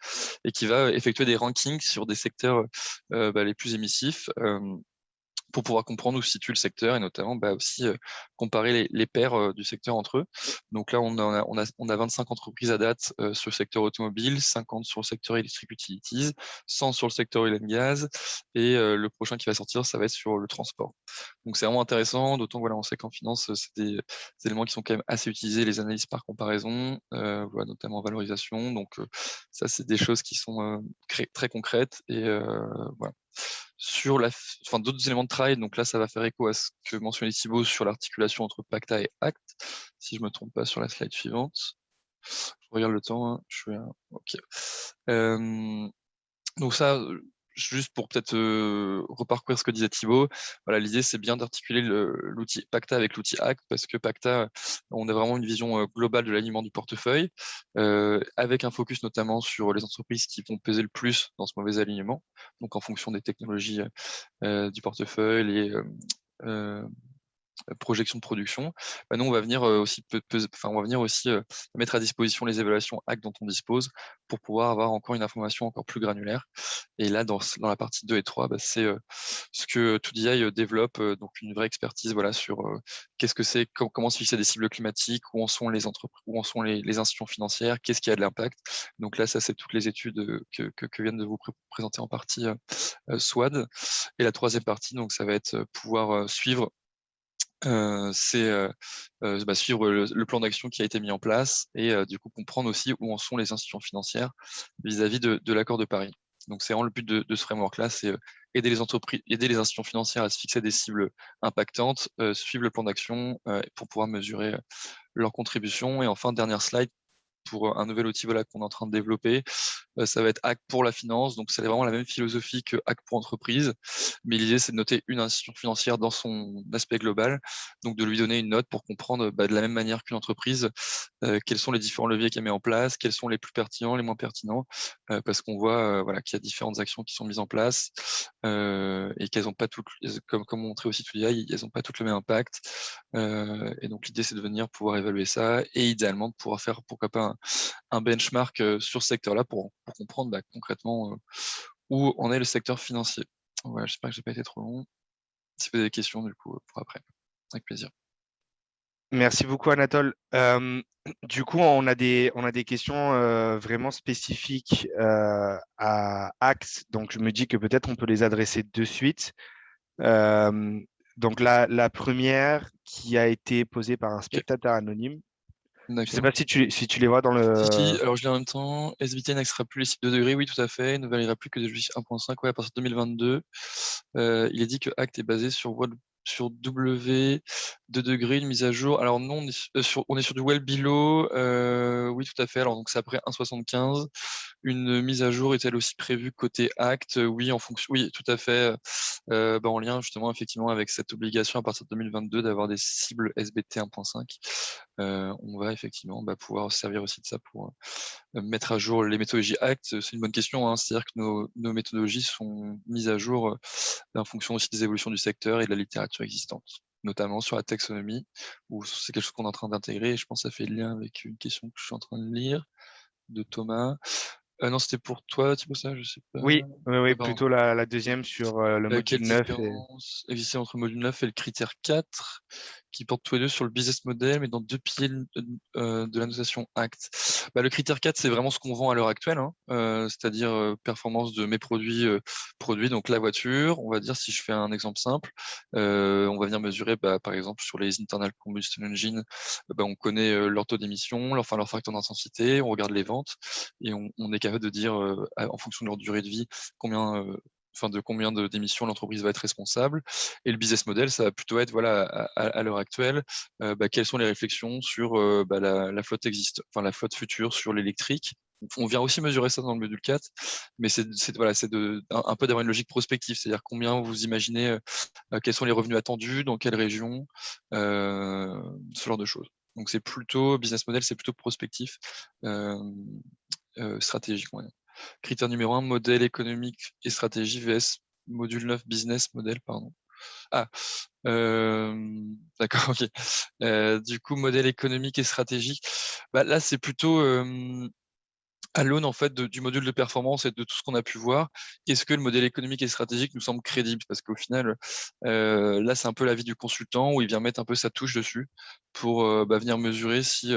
et qui va effectuer des rankings sur des secteurs les plus émissifs. Pour pouvoir comprendre où se situe le secteur et notamment aussi comparer les pairs du secteur entre eux. Donc là, on a 25 entreprises à date sur le secteur automobile, 50 sur le secteur electric utilities, 100 sur le secteur oil and gas, et le prochain qui va sortir, ça va être sur le transport. Donc c'est vraiment intéressant, d'autant que on sait qu'en finance, c'est des éléments qui sont quand même assez utilisés, les analyses par comparaison, notamment en valorisation. Donc ça, c'est des choses qui sont très concrètes et voilà. Sur d'autres éléments de travail, donc là, ça va faire écho à ce que mentionnait Thibaut sur l'articulation entre PACTA et ACT, si je ne me trompe pas sur la slide suivante. Je regarde le temps, hein. OK. Donc ça, juste pour peut-être reparcourir ce que disait Thibaut, voilà, l'idée c'est bien d'articuler l'outil PACTA avec l'outil ACT parce que PACTA, on a vraiment une vision globale de l'alignement du portefeuille avec un focus notamment sur les entreprises qui vont peser le plus dans ce mauvais alignement, donc en fonction des technologies du portefeuille et projection de production. Nous, on va venir aussi, mettre à disposition les évaluations ACT dont on dispose pour pouvoir avoir encore une information encore plus granulaire. Et là, dans la partie 2 et 3, c'est ce que 2DI développe, donc une vraie expertise sur qu'est-ce que c'est, comment se fixer des cibles climatiques, où en sont les entreprises, où en sont les institutions financières, qu'est-ce qui a de l'impact. Donc là, ça, c'est toutes les études que viennent de vous présenter en partie SWAD. Et la troisième partie, donc, ça va être pouvoir suivre suivre le plan d'action qui a été mis en place et du coup comprendre aussi où en sont les institutions financières vis-à-vis de l'accord de Paris. Donc c'est vraiment le but de ce framework-là, c'est aider les entreprises, aider les institutions financières à se fixer des cibles impactantes, suivre le plan d'action pour pouvoir mesurer leur contribution. Et enfin, dernière slide, pour un nouvel outil qu'on est en train de développer. Ça va être ACT pour la finance, donc c'est vraiment la même philosophie que ACT pour entreprise, mais l'idée c'est de noter une institution financière dans son aspect global, donc de lui donner une note pour comprendre de la même manière qu'une entreprise quels sont les différents leviers qu'elle met en place, quels sont les plus pertinents, les moins pertinents, parce qu'on voit qu'il y a différentes actions qui sont mises en place et qu'elles n'ont pas toutes, comme montré aussi tout elles n'ont pas toutes le même impact. Et donc l'idée c'est de venir pouvoir évaluer ça et idéalement de pouvoir faire pourquoi pas un benchmark sur ce secteur-là pour comprendre concrètement où en est le secteur financier. Voilà, j'espère que j'ai pas été trop long. Si vous avez des questions, du coup, pour après, avec plaisir. Merci beaucoup, Anatole. Du coup, on a des questions vraiment spécifiques à Axe. Donc, je me dis que peut-être on peut les adresser de suite. Donc, la première qui a été posée par un spectateur anonyme. Je ne sais pas si tu les vois dans le… Si, alors je l'ai en même temps. SBT n'accédera plus les cibles 2 degrés, oui, tout à fait. Il ne validera plus que des justices 1.5 à partir de 2022. Il est dit que ACT est basé sur W 2 degrés, une mise à jour. Alors non, on est sur du well below. Oui, tout à fait. Alors donc c'est après 1.75. Une mise à jour est-elle aussi prévue côté ACT? Oui, en fonction. Oui, tout à fait. En lien justement effectivement avec cette obligation à partir de 2022 d'avoir des cibles SBT 1.5. On va effectivement pouvoir servir aussi de ça pour mettre à jour les méthodologies ACT. C'est une bonne question, hein. C'est-à-dire que nos méthodologies sont mises à jour en fonction aussi des évolutions du secteur et de la littérature existante, notamment sur la taxonomie, où c'est quelque chose qu'on est en train d'intégrer, et je pense que ça fait lien avec une question que je suis en train de lire de Thomas. Non, c'était pour toi, Thibaut, ça, je sais pas. Oui, Pardon. plutôt la deuxième sur le module 9. Quelle différence existait entre le module 9 et le critère 4, qui portent tous les deux sur le business model, mais dans deux piliers de la notation ACT. Le critère 4, c'est vraiment ce qu'on vend à l'heure actuelle, hein, c'est-à-dire performance de mes produits, donc la voiture. On va dire, si je fais un exemple simple, on va venir mesurer, par exemple, sur les internal combustion engine, on connaît leur taux d'émission, leur facteur d'intensité, on regarde les ventes, et on est capable de dire, en fonction de leur durée de vie, de combien d'émissions l'entreprise va être responsable. Et le business model, ça va plutôt être, à l'heure actuelle, quelles sont les réflexions sur la flotte la flotte future sur l'électrique, on vient aussi mesurer ça dans le module 4, mais c'est un peu d'avoir une logique prospective, c'est-à-dire combien vous imaginez, quels sont les revenus attendus, dans quelle région, ce genre de choses. Donc c'est plutôt, business model, c'est plutôt prospectif, stratégique. Ouais. Critère numéro 1, modèle économique et stratégie vs module 9, business model, pardon. Ah, d'accord, ok. Du coup, modèle économique et stratégique, là, c'est plutôt à l'aune en fait du module de performance et de tout ce qu'on a pu voir, est-ce que le modèle économique et stratégique nous semble crédible? Parce qu'au final, là, c'est un peu l'avis du consultant où il vient mettre un peu sa touche dessus pour venir mesurer si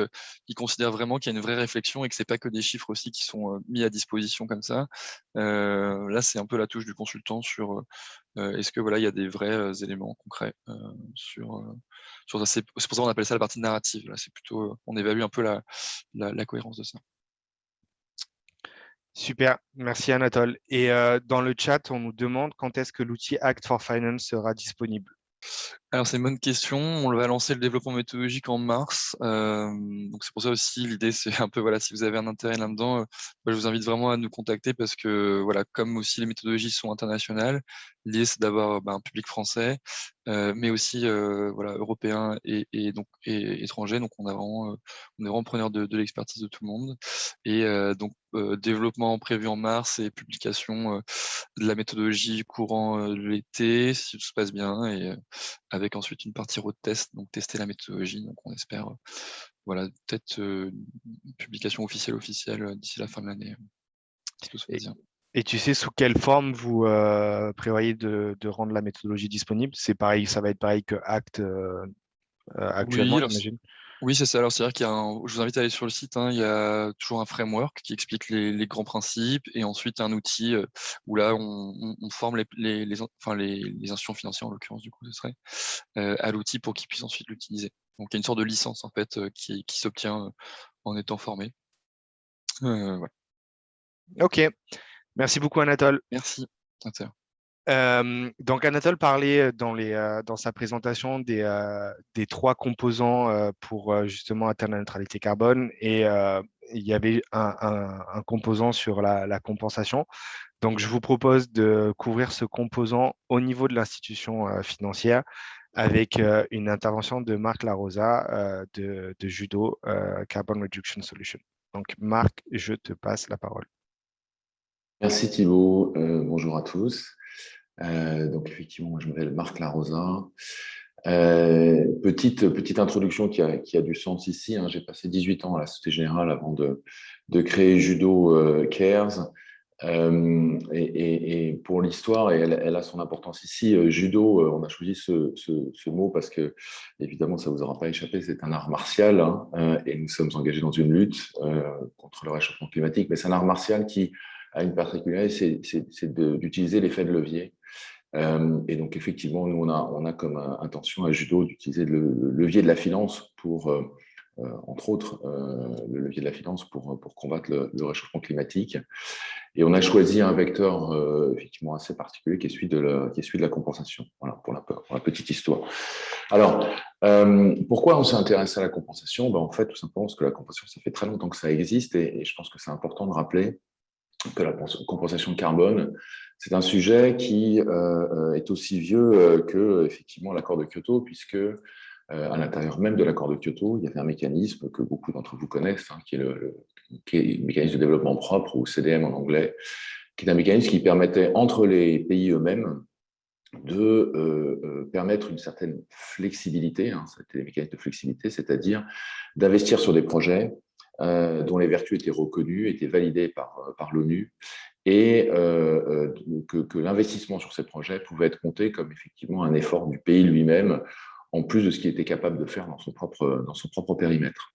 il considère vraiment qu'il y a une vraie réflexion et que c'est pas que des chiffres aussi qui sont mis à disposition comme ça. Là, c'est un peu la touche du consultant sur est-ce que voilà, il y a des vrais éléments concrets sur ça. C'est pour ça qu'on appelle ça la partie narrative. Là, c'est plutôt on évalue un peu la cohérence de ça. Super, merci Anatole. Et dans le chat, on nous demande quand est-ce que l'outil Act for Finance sera disponible. Alors c'est une bonne question. On va lancer le développement méthodologique en mars. Donc c'est pour ça aussi l'idée c'est un peu voilà, si vous avez un intérêt là-dedans, je vous invite vraiment à nous contacter parce que voilà, comme aussi les méthodologies sont internationales, l'idée c'est d'avoir un public français, mais aussi voilà, européen et donc étranger. Donc on est vraiment preneur de l'expertise de tout le monde. Et donc développement prévu en mars et publication de la méthodologie courant l'été si tout se passe bien et avec ensuite une partie road test, donc tester la méthodologie. Donc on espère voilà, peut-être une publication officielle d'ici la fin de l'année, si tout se passe bien. Et tu sais sous quelle forme vous prévoyez de rendre la méthodologie disponible? C'est pareil, ça va être pareil que Act actuellement, j'imagine. Oui, c'est ça. Alors, c'est-à-dire je vous invite à aller sur le site. Il y a toujours un framework qui explique les grands principes et ensuite un outil où là, on forme les institutions financières, en l'occurrence, du coup, ce serait à l'outil pour qu'ils puissent ensuite l'utiliser. Donc, il y a une sorte de licence, en fait, qui s'obtient en étant formé. Voilà. Ok, merci beaucoup Anatole. Merci. Donc Anatole parlait dans sa présentation des 3 composants pour justement atteindre la neutralité carbone et il y avait un composant sur la compensation. Donc je vous propose de couvrir ce composant au niveau de l'institution financière avec une intervention de Marc Larosa de Judo Carbon Reduction Solution. Donc Marc, je te passe la parole. Merci Thibaut, bonjour à tous. Donc effectivement, moi, je m'appelle Marc Larosa. Petite introduction qui a du sens ici. J'ai passé 18 ans à la Société Générale avant de créer Judo Cares. Et pour l'histoire, et elle a son importance ici, Judo, on a choisi ce mot parce que, évidemment, ça ne vous aura pas échappé, c'est un art martial et nous sommes engagés dans une lutte contre le réchauffement climatique, mais c'est un art martial qui a une particularité, c'est d'utiliser l'effet de levier. Et donc, effectivement, nous, on a comme intention à Judo d'utiliser le levier de la finance pour, entre autres, le levier de la finance pour combattre le réchauffement climatique. Et on a choisi un vecteur effectivement assez particulier qui est celui de la compensation. Voilà, pour la petite histoire. Alors, pourquoi on s'est intéressé à la compensation? En fait, tout simplement parce que la compensation, ça fait très longtemps que ça existe et je pense que c'est important de rappeler que la compensation de carbone, c'est un sujet qui est aussi vieux que effectivement l'accord de Kyoto, puisque à l'intérieur même de l'accord de Kyoto, il y avait un mécanisme que beaucoup d'entre vous connaissent, qui est le mécanisme de développement propre, ou CDM en anglais, qui est un mécanisme qui permettait entre les pays eux-mêmes de permettre une certaine flexibilité, c'était des mécanismes de flexibilité, c'est-à-dire d'investir sur des projets dont les vertus étaient reconnues, étaient validées par l'ONU, et que l'investissement sur ces projets pouvait être compté comme effectivement un effort du pays lui-même, en plus de ce qu'il était capable de faire dans son propre périmètre.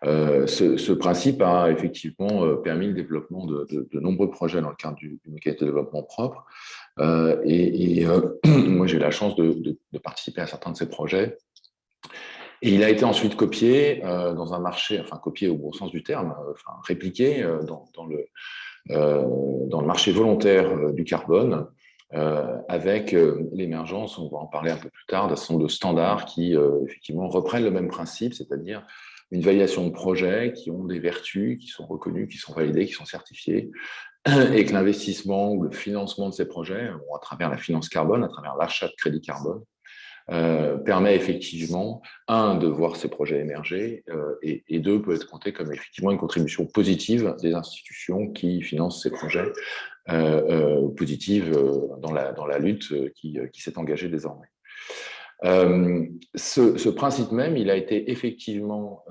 Ce principe a effectivement permis le développement de nombreux projets dans le cadre du mécanisme de développement propre. Moi, j'ai eu la chance de participer à certains de ces projets. Et il a été ensuite copié dans un marché, enfin copié au bon sens du terme, répliqué dans le marché volontaire du carbone, avec l'émergence, on va en parler un peu plus tard, d'un certain nombre de standards qui effectivement reprennent le même principe, c'est-à-dire une validation de projets qui ont des vertus, qui sont reconnues, qui sont validées, qui sont certifiées, et que l'investissement ou le financement de ces projets, à travers la finance carbone, à travers l'achat de crédit carbone, permet effectivement, de voir ces projets émerger, et deux, peut être compté comme effectivement une contribution positive des institutions qui financent ces projets, positive dans la lutte qui s'est engagée désormais. Ce principe même, il a été effectivement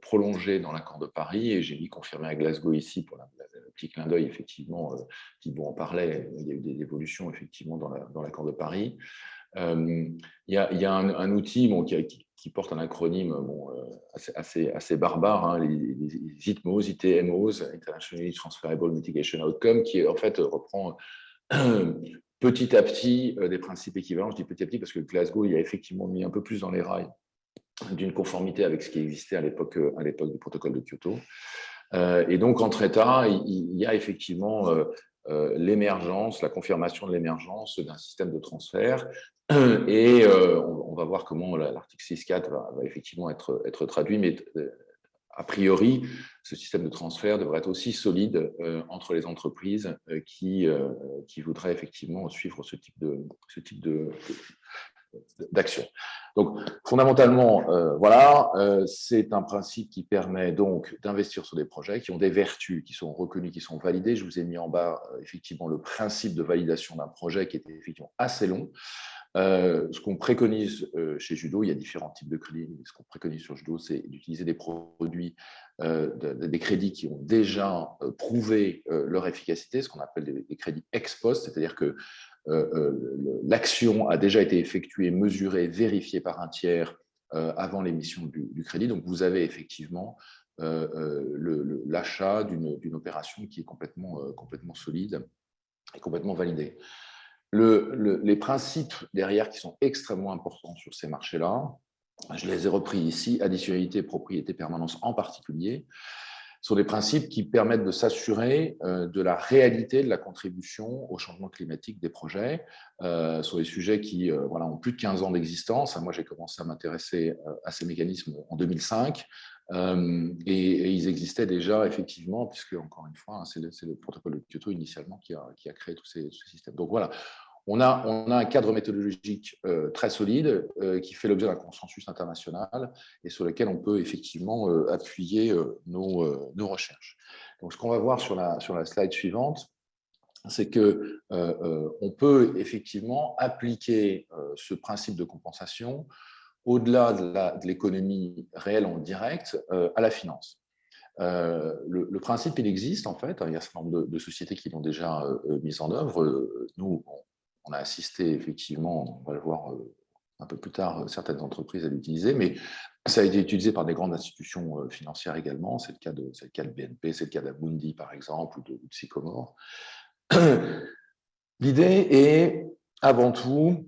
prolongé dans l'accord de Paris, et j'ai mis confirmé à Glasgow ici pour le petit clin d'œil, effectivement, Thibault en parlait, il y a eu des évolutions effectivement dans l'accord de Paris. Il y a un outil qui porte un acronyme assez barbare, hein, les ITMOs, ITMOs, Internationally Transferable Mitigation Outcome, qui en fait reprend petit à petit des principes équivalents. Je dis petit à petit parce que Glasgow, il a effectivement mis un peu plus dans les rails d'une conformité avec ce qui existait à l'époque du protocole de Kyoto. Et donc, entre États, il y a effectivement l'émergence, la confirmation de l'émergence d'un système de transfert. Et on va voir comment l'article 6.4 va effectivement être traduit, mais a priori, ce système de transfert devrait être aussi solide entre les entreprises qui voudraient effectivement suivre ce type d'action. Donc, fondamentalement, voilà, c'est un principe qui permet donc d'investir sur des projets qui ont des vertus, qui sont reconnues, qui sont validées. Je vous ai mis en bas, effectivement, le principe de validation d'un projet qui était effectivement assez long. Ce qu'on préconise chez Judo, il y a différents types de crédits. Ce qu'on préconise sur Judo, c'est d'utiliser des produits, des crédits qui ont déjà prouvé leur efficacité, ce qu'on appelle des crédits ex post, c'est-à-dire que l'action a déjà été effectuée, mesurée, vérifiée par un tiers avant l'émission du crédit. Donc, vous avez effectivement l'achat d'une opération qui est complètement solide et complètement validée. Les principes derrière qui sont extrêmement importants sur ces marchés-là, je les ai repris ici, additionnalité, propriété, permanence en particulier, sont des principes qui permettent de s'assurer de la réalité de la contribution au changement climatique des projets sur des sujets qui ont plus de 15 ans d'existence. Moi, j'ai commencé à m'intéresser à ces mécanismes en 2005. Et ils existaient déjà, effectivement, puisque, encore une fois, c'est le protocole de Kyoto initialement qui a créé tous ces systèmes. Donc voilà, on a un cadre méthodologique très solide qui fait l'objet d'un consensus international et sur lequel on peut effectivement appuyer nos recherches. Donc, ce qu'on va voir sur la slide suivante, c'est qu'on peut effectivement appliquer ce principe de compensation au-delà de l'économie réelle en direct, à la finance. Le principe, il existe en fait. Il y a un certain nombre de sociétés qui l'ont déjà mis en œuvre. Nous, on a assisté effectivement, on va le voir un peu plus tard, certaines entreprises à l'utiliser, mais ça a été utilisé par des grandes institutions financières également. C'est le cas de BNP, c'est le cas d'Amundi par exemple, ou de Sycomore. L'idée est avant tout,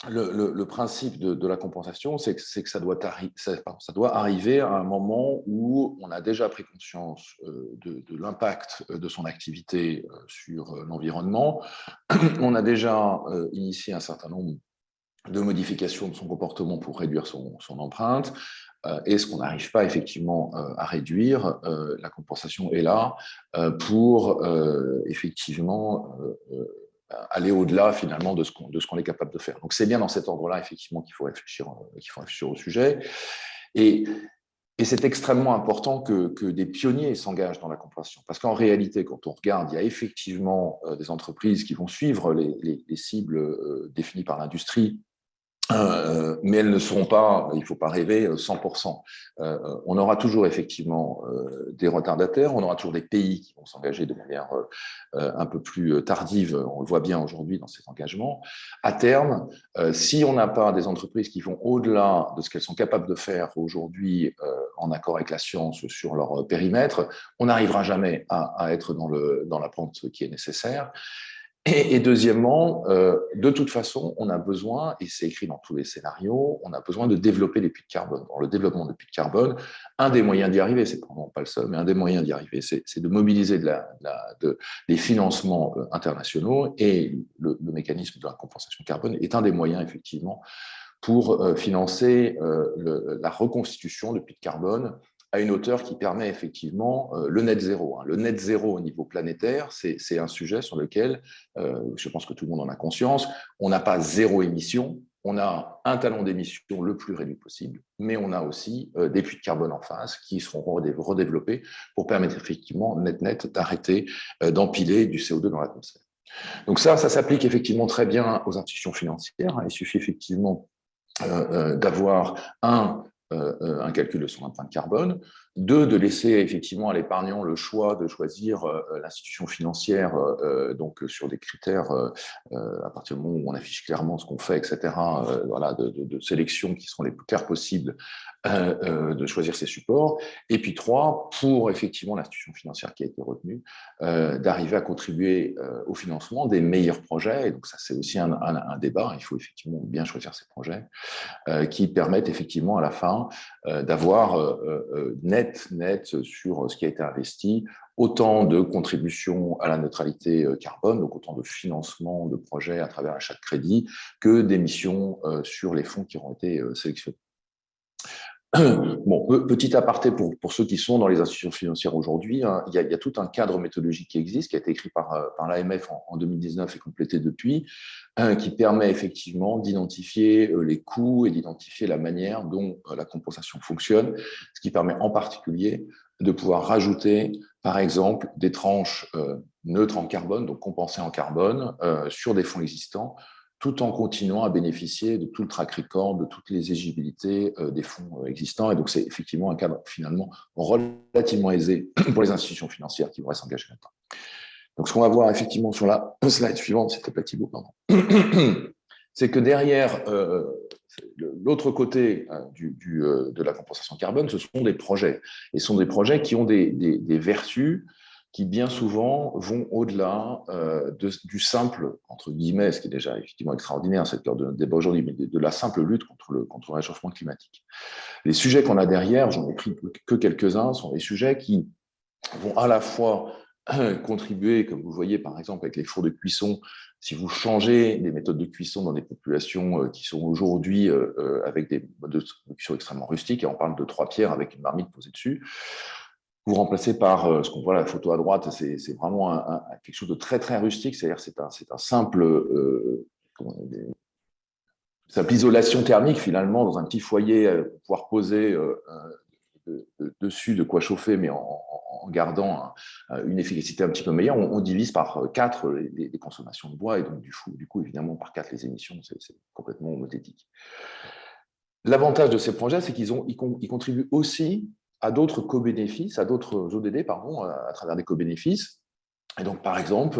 le principe de la compensation, c'est que ça doit arriver à un moment où on a déjà pris conscience de l'impact de son activité sur l'environnement. On a déjà initié un certain nombre de modifications de son comportement pour réduire son empreinte. Et ce qu'on n'arrive pas effectivement à réduire, la compensation est là pour effectivement aller au-delà finalement de ce qu'on est capable de faire. Donc c'est bien dans cet ordre-là effectivement qu'il faut réfléchir au sujet. Et c'est extrêmement important que des pionniers s'engagent dans la compensation. Parce qu'en réalité, quand on regarde, il y a effectivement des entreprises qui vont suivre les cibles définies par l'industrie, mais elles ne seront pas, il ne faut pas rêver, 100%. On aura toujours effectivement des retardataires, on aura toujours des pays qui vont s'engager de manière un peu plus tardive, on le voit bien aujourd'hui dans ces engagements. À terme, si on n'a pas des entreprises qui vont au-delà de ce qu'elles sont capables de faire aujourd'hui en accord avec la science sur leur périmètre, on n'arrivera jamais à être dans la pente qui est nécessaire. Et deuxièmement, de toute façon, on a besoin, et c'est écrit dans tous les scénarios, on a besoin de développer les puits de carbone. Dans le développement des puits de carbone, un des moyens d'y arriver, c'est probablement pas le seul, mais un des moyens d'y arriver, c'est de mobiliser des financements internationaux, et le mécanisme de la compensation carbone est un des moyens, effectivement, pour financer la reconstitution de puits de carbone à une hauteur qui permet effectivement le net zéro. Le net zéro au niveau planétaire, c'est un sujet sur lequel, je pense que tout le monde en a conscience, on n'a pas zéro émission, on a un talon d'émission le plus réduit possible, mais on a aussi des puits de carbone en face qui seront redéveloppés pour permettre effectivement net d'arrêter d'empiler du CO2 dans l'atmosphère. Donc ça s'applique effectivement très bien aux institutions financières. Il suffit effectivement d'avoir un calcul de son empreinte carbone, deux, de laisser effectivement à l'épargnant le choix de choisir l'institution financière donc sur des critères à partir du moment où on affiche clairement ce qu'on fait, etc. Voilà, de sélection qui seront les plus clairs possibles, de choisir ses supports. Et puis trois, pour effectivement l'institution financière qui a été retenue, d'arriver à contribuer au financement des meilleurs projets. Et donc ça, c'est aussi un débat. Il faut effectivement bien choisir ces projets qui permettent effectivement à la fin d'avoir net sur ce qui a été investi, autant de contributions à la neutralité carbone, donc autant de financement de projets à travers l'achat de crédit, que d'émissions sur les fonds qui auront été sélectionnés. Bon, petit aparté pour ceux qui sont dans les institutions financières aujourd'hui, hein, il y a tout un cadre méthodologique qui existe, qui a été écrit par l'AMF en 2019 et complété depuis, qui permet effectivement d'identifier les coûts et d'identifier la manière dont la compensation fonctionne, ce qui permet en particulier de pouvoir rajouter, par exemple, des tranches neutres en carbone, donc compensées en carbone, sur des fonds existants, tout en continuant à bénéficier de tout le track record, de toutes les éligibilités des fonds existants. Et donc, c'est effectivement un cadre finalement relativement aisé pour les institutions financières qui voudraient s'engager là-dedans. Donc, ce qu'on va voir effectivement sur la slide suivante, s'il te plaît, Thibaut, pardon, c'est que derrière l'autre côté de la compensation carbone, ce sont des projets. Et ce sont des projets qui ont des vertus qui bien souvent vont au-delà du simple, entre guillemets, ce qui est déjà effectivement extraordinaire, c'est lors de notre débat aujourd'hui, mais de la simple lutte contre le réchauffement climatique. Les sujets qu'on a derrière, j'en ai pris que quelques-uns, sont des sujets qui vont à la fois contribuer, comme vous voyez par exemple avec les fours de cuisson, si vous changez les méthodes de cuisson dans des populations qui sont aujourd'hui avec des modes de cuisson extrêmement rustiques, et on parle de 3 pierres avec une marmite posée dessus, vous remplacez par ce qu'on voit à la photo à droite, c'est vraiment quelque chose de très très rustique, c'est-à-dire c'est un simple isolation thermique finalement dans un petit foyer pour pouvoir poser dessus de quoi chauffer, mais en gardant une efficacité un petit peu meilleure. On divise par 4 les consommations de bois et donc du coup évidemment par 4 les émissions, c'est complètement homothétique. L'avantage de ces projets, c'est qu'ils contribuent aussi à d'autres co-bénéfices, à d'autres ODD, pardon, à travers des co-bénéfices. Et donc, par exemple,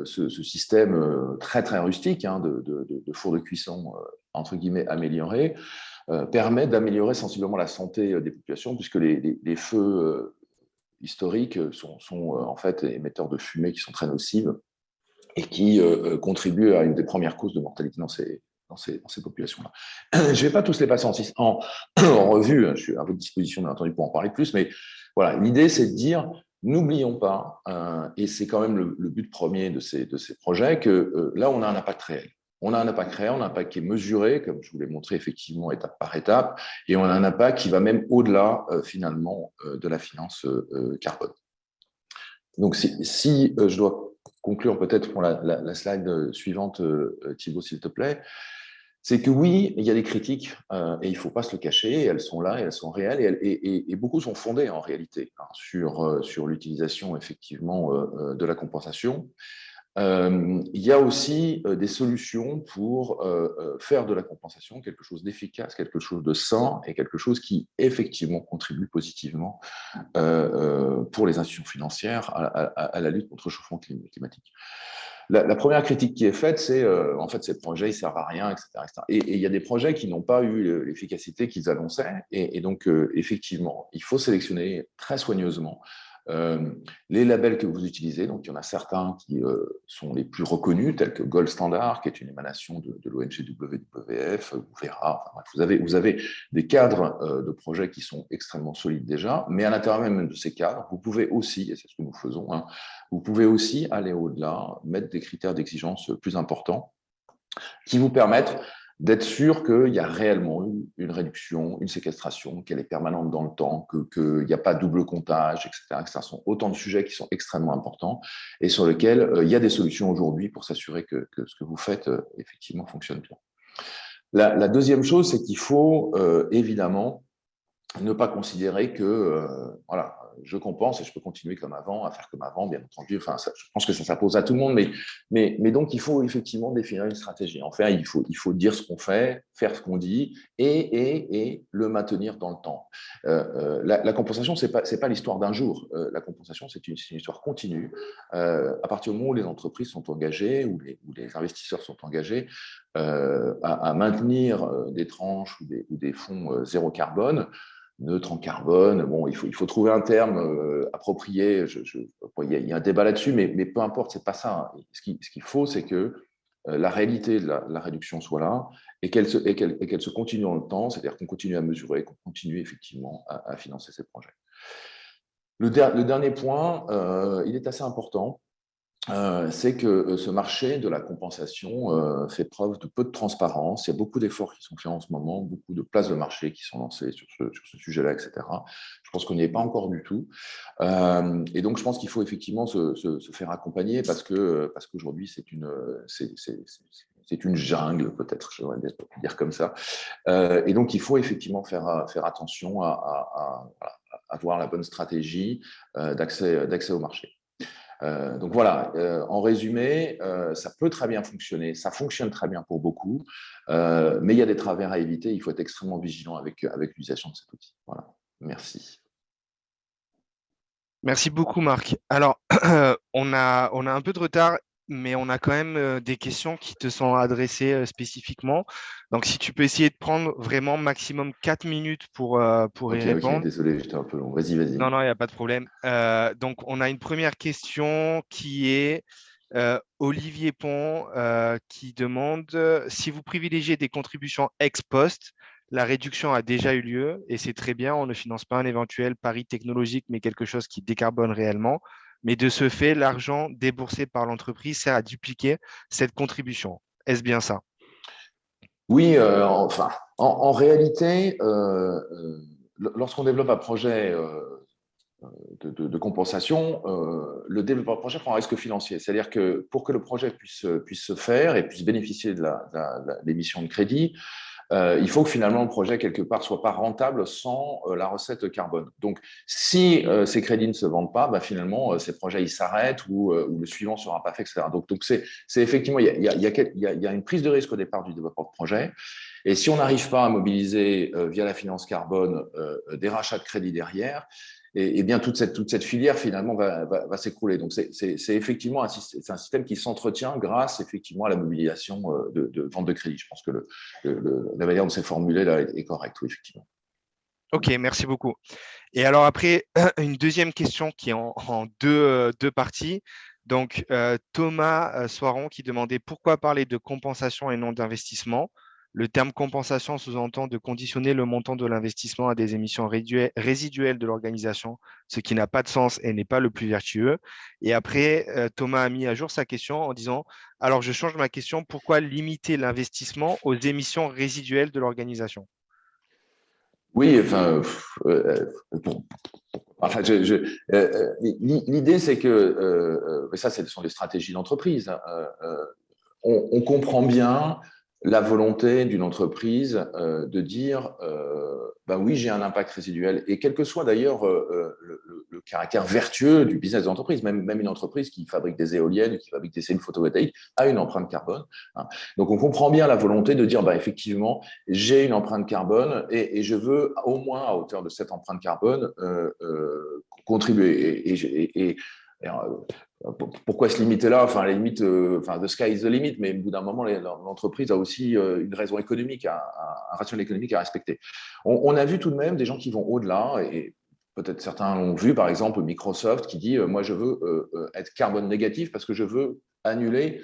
ce système très, très rustique de four de cuisson, entre guillemets, amélioré, permet d'améliorer sensiblement la santé des populations, puisque les feux historiques sont en fait émetteurs de fumée qui sont très nocives et qui contribuent à une des premières causes de mortalité dans ces populations-là. Je ne vais pas tous les passer en revue, je suis à votre disposition bien entendu pour en parler plus, mais voilà, l'idée c'est de dire, n'oublions pas, et c'est quand même le but premier de ces projets, que là on a un impact réel. On a un impact réel, on a un impact qui est mesuré, comme je vous l'ai montré effectivement étape par étape, et on a un impact qui va même au-delà finalement de la finance carbone. Donc si je dois conclure peut-être pour la slide suivante, Thibaut, s'il te plaît, c'est que oui, il y a des critiques et il ne faut pas se le cacher, elles sont là, et elles sont réelles et beaucoup sont fondées en réalité sur l'utilisation effectivement de la compensation. Il y a aussi des solutions pour faire de la compensation quelque chose d'efficace, quelque chose de sain et quelque chose qui effectivement contribue positivement pour les institutions financières à la lutte contre le réchauffement climatique. La première critique qui est faite, c'est en fait ces projets, ils ne servent à rien, etc. Et il y a des projets qui n'ont pas eu l'efficacité qu'ils annonçaient. Et donc, effectivement, il faut sélectionner très soigneusement les labels que vous utilisez. Donc, il y en a certains qui sont les plus reconnus, tels que Gold Standard, qui est une émanation de l'ONG WWF, Verra. Enfin, bref, vous avez des cadres de projets qui sont extrêmement solides déjà, mais à l'intérieur même de ces cadres, vous pouvez aussi, et c'est ce que nous faisons, vous pouvez aussi aller au-delà, mettre des critères d'exigence plus importants qui vous permettent d'être sûr qu'il y a réellement eu une réduction, une séquestration, qu'elle est permanente dans le temps, qu'il n'y a pas de double comptage, etc. Que ce sont autant de sujets qui sont extrêmement importants et sur lesquels il y a des solutions aujourd'hui pour s'assurer que ce que vous faites, effectivement, fonctionne bien. La deuxième chose, c'est qu'il faut évidemment ne pas considérer que voilà, je compense et je peux continuer comme avant, à faire comme avant, bien entendu. Enfin, je pense que ça s'impose à tout le monde, mais donc il faut effectivement définir une stratégie. Enfin, il faut dire ce qu'on fait, faire ce qu'on dit et le maintenir dans le temps. La compensation, c'est pas l'histoire d'un jour. La compensation, c'est une histoire continue. À partir du moment où les entreprises sont engagées, où les investisseurs sont engagés à maintenir des tranches ou des fonds zéro carbone, neutre en carbone. Bon, il faut trouver un terme approprié. Il y a un débat là-dessus, mais peu importe, c'est pas ça. Ce qu'il faut, c'est que la réalité de la réduction soit là et qu'elle se continue dans le temps, c'est-à-dire qu'on continue à mesurer, qu'on continue effectivement à financer ces projets. Le dernier point, il est assez important. C'est que ce marché de la compensation fait preuve de peu de transparence. Il y a beaucoup d'efforts qui sont faits en ce moment, beaucoup de places de marché qui sont lancées sur ce sujet-là, etc. Je pense qu'on n'y est pas encore du tout. Et donc, je pense qu'il faut effectivement se faire accompagner parce qu'aujourd'hui, c'est une jungle, peut-être, je devrais dire comme ça. Et donc, il faut effectivement faire attention à avoir la bonne stratégie d'accès au marché. Donc voilà, en résumé, ça peut très bien fonctionner, ça fonctionne très bien pour beaucoup, mais il y a des travers à éviter, il faut être extrêmement vigilant avec l'utilisation de cet outil. Voilà, merci. Merci beaucoup, Marc. Alors, on a un peu de retard, mais on a quand même des questions qui te sont adressées spécifiquement. Donc, si tu peux essayer de prendre vraiment maximum 4 minutes pour y répondre. Ok, désolé, j'étais un peu long. Vas-y. Non, il n'y a pas de problème. Donc, on a une première question qui est Olivier Pont qui demande si vous privilégiez des contributions ex post, la réduction a déjà eu lieu et c'est très bien, on ne finance pas un éventuel pari technologique, mais quelque chose qui décarbone réellement. Mais de ce fait, l'argent déboursé par l'entreprise sert à dupliquer cette contribution. Est-ce bien ça? Oui, enfin, en réalité, lorsqu'on développe un projet de compensation, le développeur de projet prend un risque financier. C'est-à-dire que pour que le projet puisse se faire et puisse bénéficier de l'émission de crédit, il faut que finalement le projet, quelque part, soit pas rentable sans la recette carbone. Donc, si ces crédits ne se vendent pas, finalement, ces projets ils s'arrêtent ou le suivant sera pas fait, etc. Donc c'est effectivement, il y a une prise de risque au départ du développeur de projet. Et si on n'arrive pas à mobiliser via la finance carbone des rachats de crédits derrière, et bien toute cette filière finalement va s'écrouler. Donc c'est effectivement un système qui s'entretient grâce effectivement à la mobilisation de vente de crédit. Je pense que la manière dont c'est formulé là est correcte, oui, effectivement. Ok, merci beaucoup. Et alors après, une deuxième question qui est en deux parties. Donc, Thomas Soiron qui demandait pourquoi parler de compensation et non d'investissement. Le terme compensation sous-entend de conditionner le montant de l'investissement à des émissions résiduelles de l'organisation, ce qui n'a pas de sens et n'est pas le plus vertueux. Et après, Thomas a mis à jour sa question en disant « Alors, je change ma question, pourquoi limiter l'investissement aux émissions résiduelles de l'organisation ?» Oui, enfin, l'idée, c'est que, ça, ce sont des stratégies d'entreprise. On comprend bien la volonté d'une entreprise de dire oui, j'ai un impact résiduel. Et quel que soit d'ailleurs le caractère vertueux du business d'entreprise, même une entreprise qui fabrique des éoliennes, qui fabrique des cellules photovoltaïques, a une empreinte carbone. Hein. Donc, on comprend bien la volonté de dire effectivement, j'ai une empreinte carbone et je veux au moins à hauteur de cette empreinte carbone contribuer. Pourquoi se limiter là? Enfin, à la limite, the sky is the limit, mais au bout d'un moment, l'entreprise a aussi une raison économique, un rationnel économique à respecter. On a vu tout de même des gens qui vont au-delà, et peut-être certains l'ont vu, par exemple Microsoft qui dit moi je veux être carbone négatif parce que je veux annuler,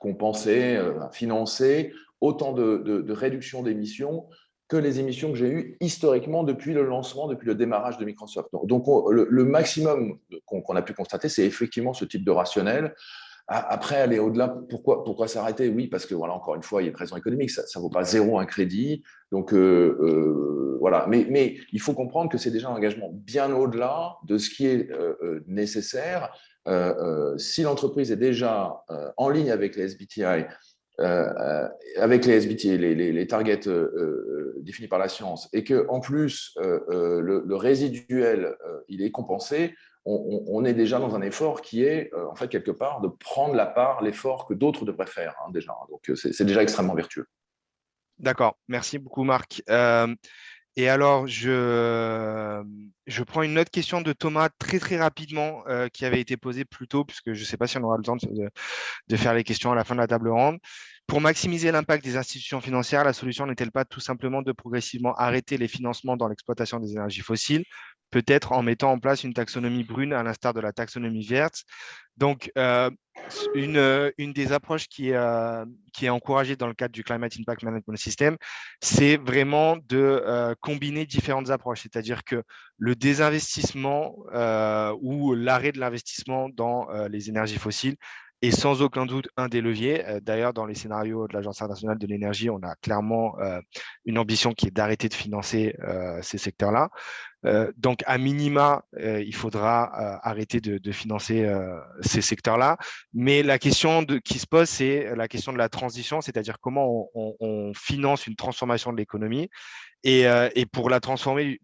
compenser, financer autant de réduction d'émissions que les émissions que j'ai eues historiquement depuis le lancement, depuis le démarrage de Microsoft. Donc le maximum qu'on a pu constater, c'est effectivement ce type de rationnel. Après, aller au-delà, pourquoi s'arrêter? Oui, parce que, voilà, encore une fois, il y a une raison économique, ça ne vaut pas zéro un crédit. Donc, voilà. Mais il faut comprendre que c'est déjà un engagement bien au-delà de ce qui est nécessaire. Si l'entreprise est déjà en ligne avec les SBTI, avec les SBT, les targets définis par la science, et qu'en plus, le résiduel, il est compensé, on est déjà dans un effort qui est, en fait, quelque part, de prendre la part, l'effort que d'autres devraient faire, hein, déjà. Donc, c'est déjà extrêmement vertueux. D'accord, merci beaucoup Marc. Et alors, je prends une autre question de Thomas très très rapidement qui avait été posée plus tôt, puisque je ne sais pas si on aura le temps de faire les questions à la fin de la table ronde. Pour maximiser l'impact des institutions financières, la solution n'est-elle pas tout simplement de progressivement arrêter les financements dans l'exploitation des énergies fossiles, peut-être en mettant en place une taxonomie brune à l'instar de la taxonomie verte? Donc, une des approches qui est encouragée dans le cadre du Climate Impact Management System, c'est vraiment de combiner différentes approches, c'est-à-dire que le désinvestissement ou l'arrêt de l'investissement dans les énergies fossiles est sans aucun doute un des leviers. D'ailleurs, dans les scénarios de l'Agence internationale de l'énergie, on a clairement une ambition qui est d'arrêter de financer ces secteurs-là. Donc, à minima, il faudra arrêter de financer ces secteurs-là. Mais la question qui se pose, c'est la question de la transition, c'est-à-dire comment on finance une transformation de l'économie. Et pour la transformer,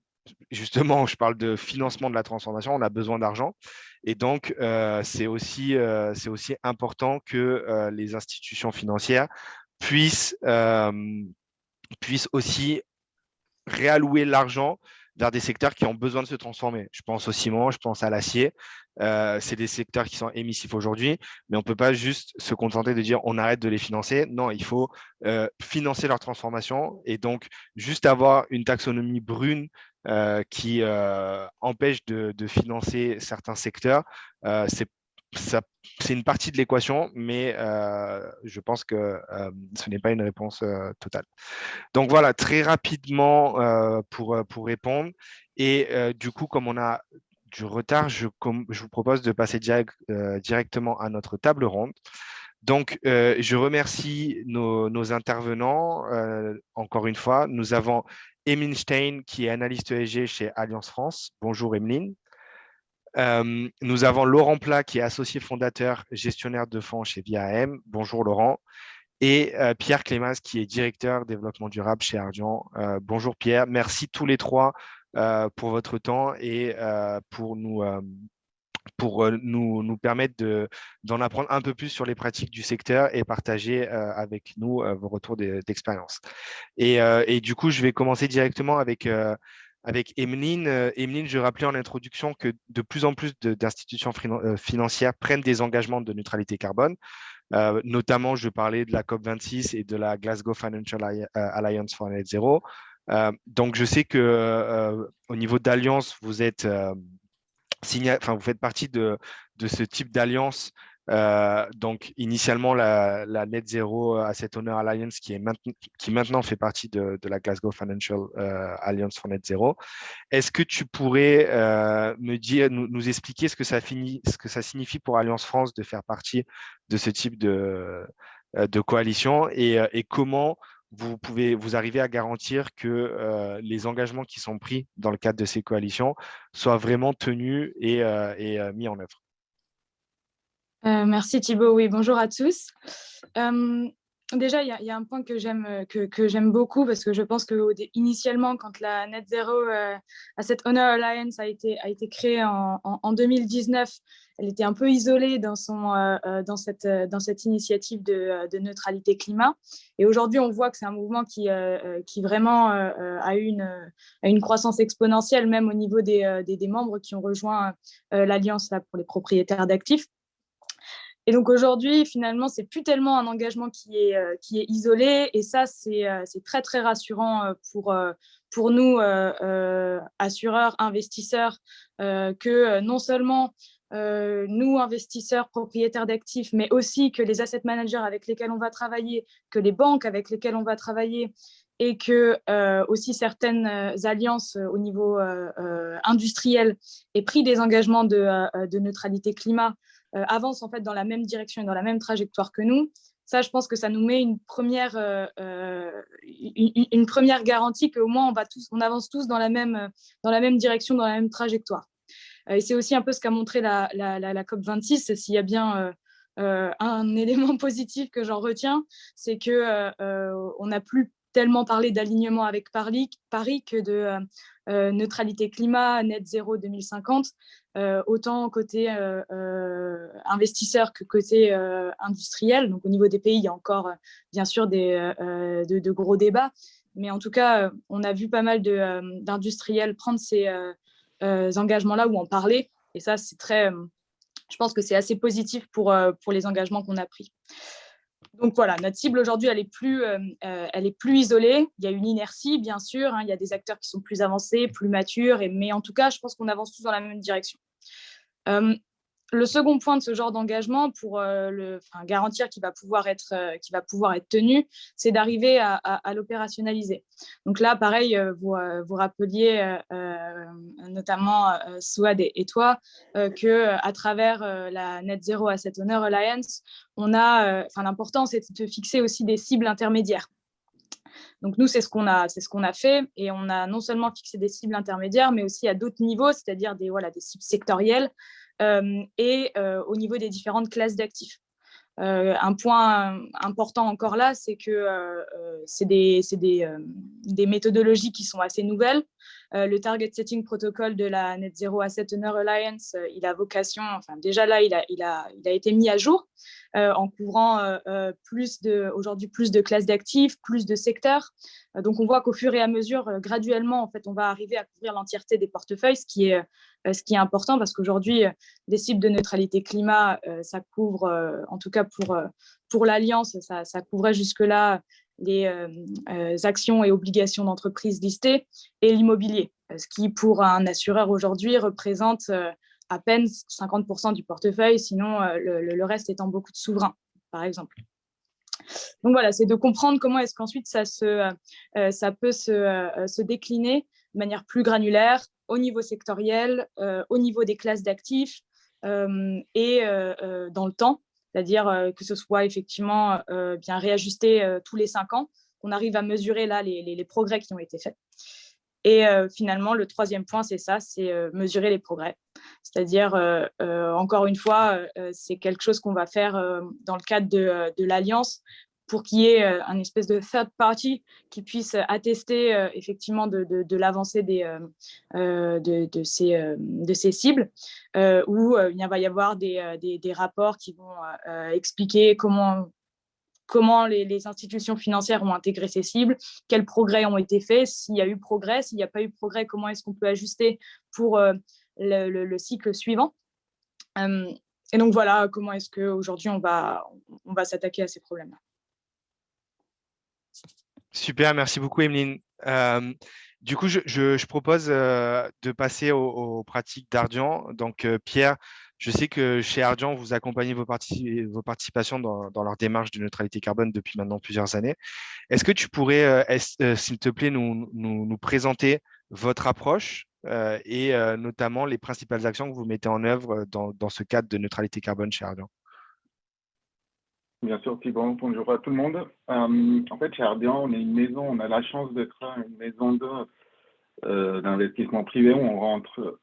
justement, je parle de financement de la transformation, on a besoin d'argent. Et donc, c'est aussi important que les institutions financières puissent aussi réallouer l'argent vers des secteurs qui ont besoin de se transformer. Je pense au ciment, je pense à l'acier. C'est des secteurs qui sont émissifs aujourd'hui, mais on ne peut pas juste se contenter de dire on arrête de les financer. Non, il faut financer leur transformation et donc juste avoir une taxonomie brune qui empêche de financer certains secteurs. C'est une partie de l'équation, mais je pense que ce n'est pas une réponse totale. Donc voilà, très rapidement pour répondre. Et du coup, comme on a du retard, je vous propose de passer directement à notre table ronde. Donc, je remercie nos intervenants. Encore une fois, nous avons Emeline Stein, qui est analyste ESG chez Allianz France. Bonjour Emeline. Nous avons Laurent Plat, qui est associé fondateur gestionnaire de fonds chez VIAM. Bonjour Laurent. Et Pierre Clémas, qui est directeur développement durable chez Ardian. Bonjour Pierre, merci tous les trois pour votre temps et pour nous permettre d'en apprendre un peu plus sur les pratiques du secteur et partager avec nous vos retours d'expérience. Et du coup, je vais commencer directement avec Emeline. Emeline, je rappelais en introduction que de plus en plus d'institutions financières prennent des engagements de neutralité carbone. Notamment, je parlais de la COP26 et de la Glasgow Financial Alliance for Net Zero. Donc, je sais que au niveau d'Alliance, vous faites partie de ce type d'alliance. Donc, initialement, la Net Zero Asset Owner Alliance, qui maintenant fait partie de la Glasgow Financial Alliance for Net Zero. Est-ce que tu pourrais nous expliquer ce que ça signifie pour Alliance France de faire partie de ce type de coalition et comment vous arrivez à garantir que les engagements qui sont pris dans le cadre de ces coalitions soient vraiment tenus et mis en œuvre? Merci Thibaut. Oui, bonjour à tous. Déjà, il y a un point que j'aime beaucoup parce que je pense que initialement, quand la Net Zero Asset Owner Alliance a été créée en 2019, elle était un peu isolée dans cette initiative de neutralité climat. Et aujourd'hui, on voit que c'est un mouvement qui vraiment a eu une croissance exponentielle, même au niveau des membres qui ont rejoint l'Alliance pour les propriétaires d'actifs. Et donc aujourd'hui, finalement, c'est plus tellement un engagement qui est isolé, et ça, c'est très très rassurant pour nous assureurs, investisseurs, que non seulement nous, investisseurs, propriétaires d'actifs, mais aussi que les asset managers avec lesquels on va travailler, que les banques avec lesquelles on va travailler, et que aussi certaines alliances au niveau industriel aient pris des engagements de neutralité climat avancent en fait dans la même direction et dans la même trajectoire que nous, ça, je pense que ça nous met une première garantie qu'au moins on avance tous dans la même direction, dans la même trajectoire. Et c'est aussi un peu ce qu'a montré la COP26. S'il y a bien un élément positif que j'en retiens, c'est qu'on n'a plus tellement parlé d'alignement avec Paris que de neutralité climat, net zéro 2050, autant côté investisseur que côté industriel. Donc au niveau des pays, il y a encore bien sûr de gros débats, mais en tout cas, on a vu pas mal d'industriels prendre ces engagements-là ou en parler, et ça, c'est je pense que c'est assez positif pour les engagements qu'on a pris. Donc voilà, notre cible aujourd'hui, elle est plus isolée. Il y a une inertie, bien sûr. Il y a des acteurs qui sont plus avancés, plus matures. Mais en tout cas, je pense qu'on avance tous dans la même direction. Le second point de ce genre d'engagement, pour garantir qu'il va pouvoir être tenu, c'est d'arriver à l'opérationnaliser. Donc là, pareil, vous rappeliez notamment Souad et toi qu'à travers la Net Zero Asset Owner Alliance, l'important, c'est de fixer aussi des cibles intermédiaires. Donc nous, c'est ce qu'on a fait, et on a non seulement fixé des cibles intermédiaires, mais aussi à d'autres niveaux, c'est-à-dire des cibles sectorielles, et au niveau des différentes classes d'actifs. Un point important encore là, c'est que c'est des méthodologies qui sont assez nouvelles. Le Target Setting Protocol de la Net Zero Asset Owner Alliance, il a vocation, déjà là, il a été mis à jour en couvrant aujourd'hui plus de classes d'actifs, plus de secteurs. Donc on voit qu'au fur et à mesure, graduellement, en fait, on va arriver à couvrir l'entièreté des portefeuilles, ce qui est important, parce qu'aujourd'hui, des cibles de neutralité climat, ça couvre, en tout cas pour l'Alliance, ça couvrait jusque-là les actions et obligations d'entreprises listées et l'immobilier, ce qui, pour un assureur aujourd'hui, représente à peine 50% du portefeuille, sinon le reste étant beaucoup de souverains, par exemple. Donc voilà, c'est de comprendre comment est-ce qu'ensuite ça peut se décliner de manière plus granulaire au niveau sectoriel, au niveau des classes d'actifs et dans le temps, c'est-à-dire que ce soit effectivement bien réajusté tous les 5 ans, qu'on arrive à mesurer là les progrès qui ont été faits. Et finalement, le troisième point, c'est ça, c'est mesurer les progrès. C'est-à-dire, encore une fois, c'est quelque chose qu'on va faire dans le cadre de l'Alliance, pour qu'il y ait un espèce de third party qui puisse attester effectivement de l'avancée de ces cibles, où il va y avoir des rapports qui vont expliquer comment les institutions financières ont intégré ces cibles, quels progrès ont été faits, s'il y a eu progrès, s'il n'y a pas eu progrès, comment est-ce qu'on peut ajuster pour le cycle suivant. Et donc voilà, comment est-ce qu'aujourd'hui on va s'attaquer à ces problèmes-là. Super, merci beaucoup, Emeline. Du coup, je propose de passer aux pratiques d'Ardian. Donc, Pierre, je sais que chez Ardian, vous accompagnez vos participations dans leur démarche de neutralité carbone depuis maintenant plusieurs années. Est-ce que tu pourrais, s'il te plaît, nous présenter votre approche et notamment les principales actions que vous mettez en œuvre dans ce cadre de neutralité carbone chez Ardian? Bien sûr, Thibaut, bonjour à tout le monde. En fait, chez Ardian, on est une maison, on a la chance d'être une maison d'investissement privé où on rentre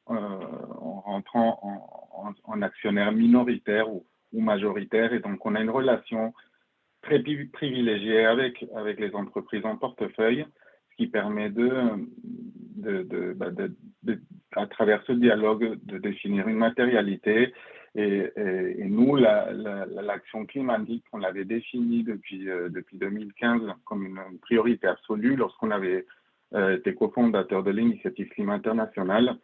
en actionnaire minoritaire ou majoritaire, et donc on a une relation très privilégiée avec les entreprises en portefeuille, ce qui permet à travers ce dialogue de définir une matérialité. Et nous, l'action climatique, on l'avait définie depuis 2015 comme une priorité absolue lorsqu'on avait été cofondateur de l'initiative Climat International,